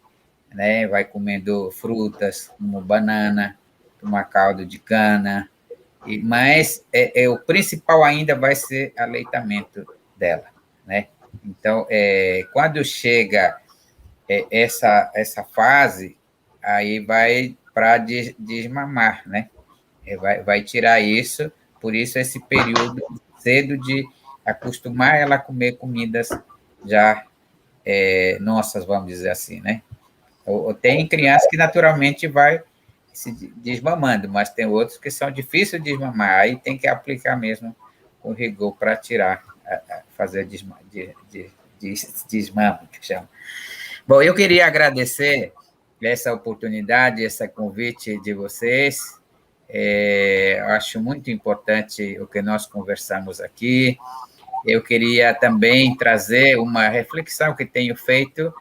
né? Vai comendo frutas, como banana, tomar caldo de cana, mas o principal ainda vai ser aleitamento dela, né? Então, quando chega essa fase, aí vai para desmamar, né? Vai tirar isso, por isso esse período cedo de acostumar ela a comer comidas já nossas, vamos dizer assim, né? Tem criança que naturalmente vai se desmamando, mas tem outros que são difíceis de desmamar, aí tem que aplicar mesmo o rigor para tirar, fazer desmame, que chama. Bom, eu queria agradecer essa oportunidade, esse convite de vocês. Acho muito importante o que nós conversamos aqui. Eu queria também trazer uma reflexão que tenho feito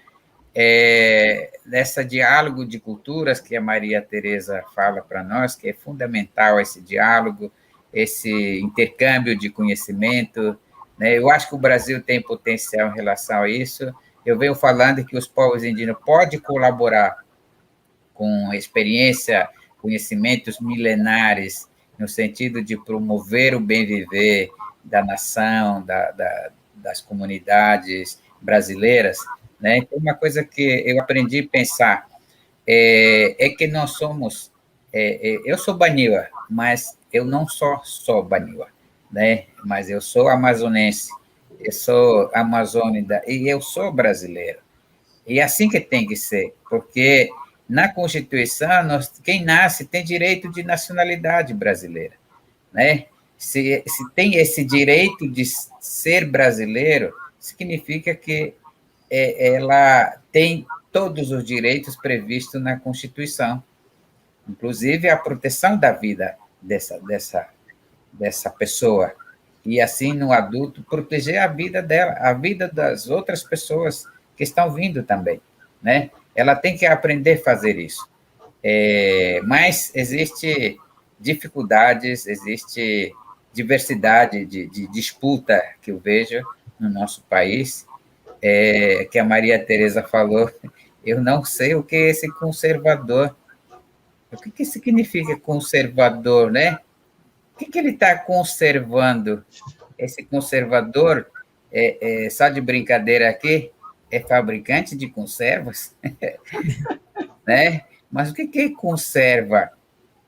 nessa diálogo de culturas que a Maria Tereza fala para nós, que é fundamental esse diálogo, esse intercâmbio de conhecimento, né? Eu acho que o Brasil tem potencial em relação a isso. Eu venho falando que os povos indígenas podem colaborar com experiência, conhecimentos milenares, no sentido de promover o bem viver da nação, das comunidades brasileiras, né? Então, uma coisa que eu aprendi a pensar que nós somos... eu sou baniwa, mas eu não sou baniwa, né? Mas eu sou amazonense, eu sou amazônida e eu sou brasileiro. E é assim que tem que ser, porque na Constituição, quem nasce tem direito de nacionalidade brasileira, né? Se tem esse direito de ser brasileiro, significa que ela tem todos os direitos previstos na Constituição, inclusive a proteção da vida dessa pessoa, e assim, no adulto, proteger a vida dela, a vida das outras pessoas que estão vindo também, né? Ela tem que aprender a fazer isso. Mas existe dificuldades, existe diversidade de disputa que eu vejo no nosso país, que a Maria Tereza falou, eu não sei o que é esse conservador. O que significa conservador, né? O que ele está conservando? Esse conservador, só de brincadeira aqui, é fabricante de conservas, né? Mas o que conserva?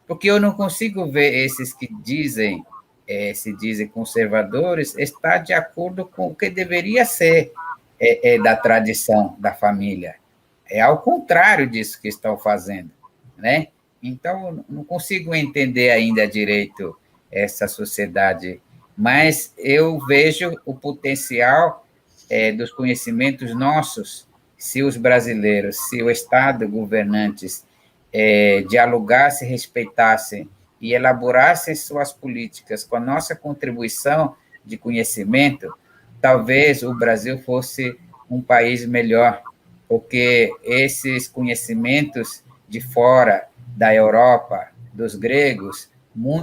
Porque eu não consigo ver esses que se dizem conservadores, está de acordo com o que deveria ser da tradição da família. É ao contrário disso que estão fazendo, né? Então, não consigo entender ainda direito essa sociedade, mas eu vejo o potencial dos conhecimentos nossos, se os brasileiros, se o Estado, governantes, dialogassem, respeitassem e elaborassem suas políticas com a nossa contribuição de conhecimento, talvez o Brasil fosse um país melhor, porque esses conhecimentos de fora, da Europa, dos gregos,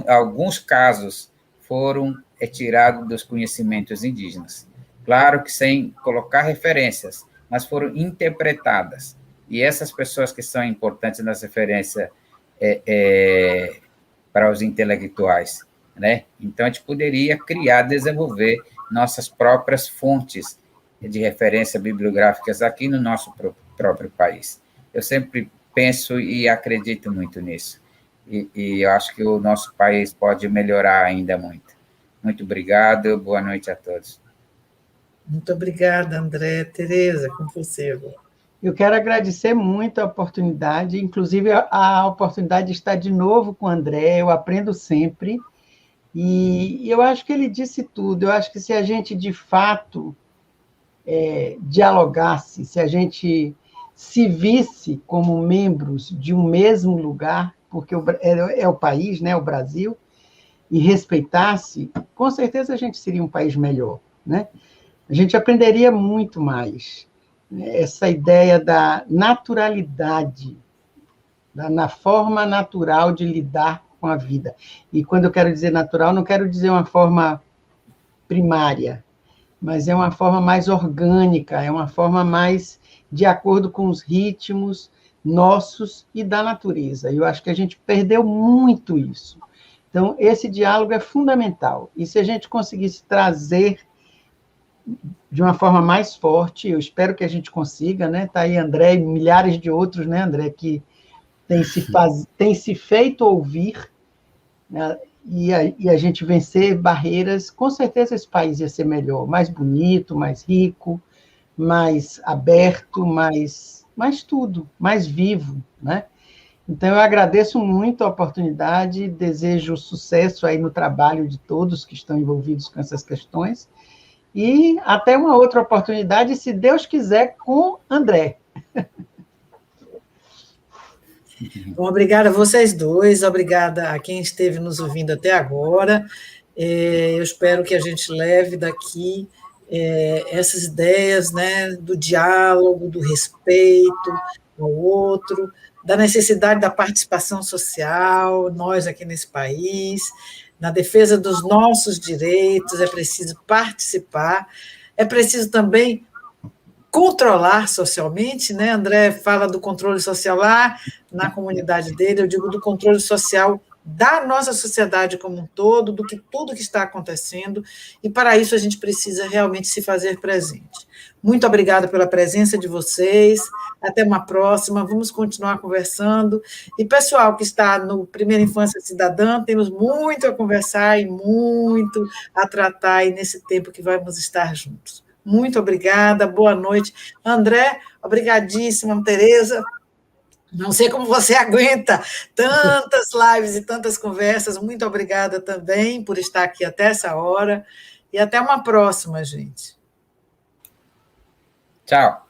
alguns casos foram tirados dos conhecimentos indígenas. Claro que sem colocar referências, mas foram interpretadas. E essas pessoas que são importantes nas referências para os intelectuais, né? Então, a gente poderia criar, desenvolver nossas próprias fontes de referência bibliográficas aqui no nosso próprio país. Eu sempre penso e acredito muito nisso. E eu acho que o nosso país pode melhorar ainda muito. Muito obrigado, boa noite a todos. Muito obrigada, André. Tereza, com você agora. Eu quero agradecer muito a oportunidade, inclusive a oportunidade de estar de novo com o André, eu aprendo sempre, e eu acho que ele disse tudo. Eu acho que se a gente, de fato, dialogasse, se a gente se visse como membros de um mesmo lugar, porque é o país, né, o Brasil, e respeitasse, com certeza a gente seria um país melhor, né? A gente aprenderia muito mais. Essa ideia da naturalidade, na forma natural de lidar com a vida. E quando eu quero dizer natural, não quero dizer uma forma primária, mas é uma forma mais orgânica, é uma forma mais de acordo com os ritmos nossos e da natureza. Eu acho que a gente perdeu muito isso. Então, esse diálogo é fundamental. E se a gente conseguisse trazer de uma forma mais forte, eu espero que a gente consiga, né? Está aí André e milhares de outros, né, André, que tem se feito ouvir, né? E a gente vencer barreiras, com certeza esse país ia ser melhor, mais bonito, mais rico, mais aberto, mais tudo, mais vivo, né? Então, eu agradeço muito a oportunidade, desejo sucesso aí no trabalho de todos que estão envolvidos com essas questões, e até uma outra oportunidade, se Deus quiser, com André. Bom, obrigada a vocês dois, obrigada a quem esteve nos ouvindo até agora. Eu espero que a gente leve daqui essas ideias, né, do diálogo, do respeito ao outro, da necessidade da participação social, nós aqui nesse país, na defesa dos nossos direitos, é preciso participar, é preciso também controlar socialmente, né? André fala do controle social lá na comunidade dele, eu digo do controle social da nossa sociedade como um todo, do que tudo que está acontecendo, e para isso a gente precisa realmente se fazer presente. Muito obrigada pela presença de vocês, até uma próxima, vamos continuar conversando, e pessoal que está no Primeira Infância Cidadã, temos muito a conversar e muito a tratar aí nesse tempo que vamos estar juntos. Muito obrigada, boa noite. André, obrigadíssima, Tereza. Não sei como você aguenta tantas lives e tantas conversas. Muito obrigada também por estar aqui até essa hora. E até uma próxima, gente. Tchau.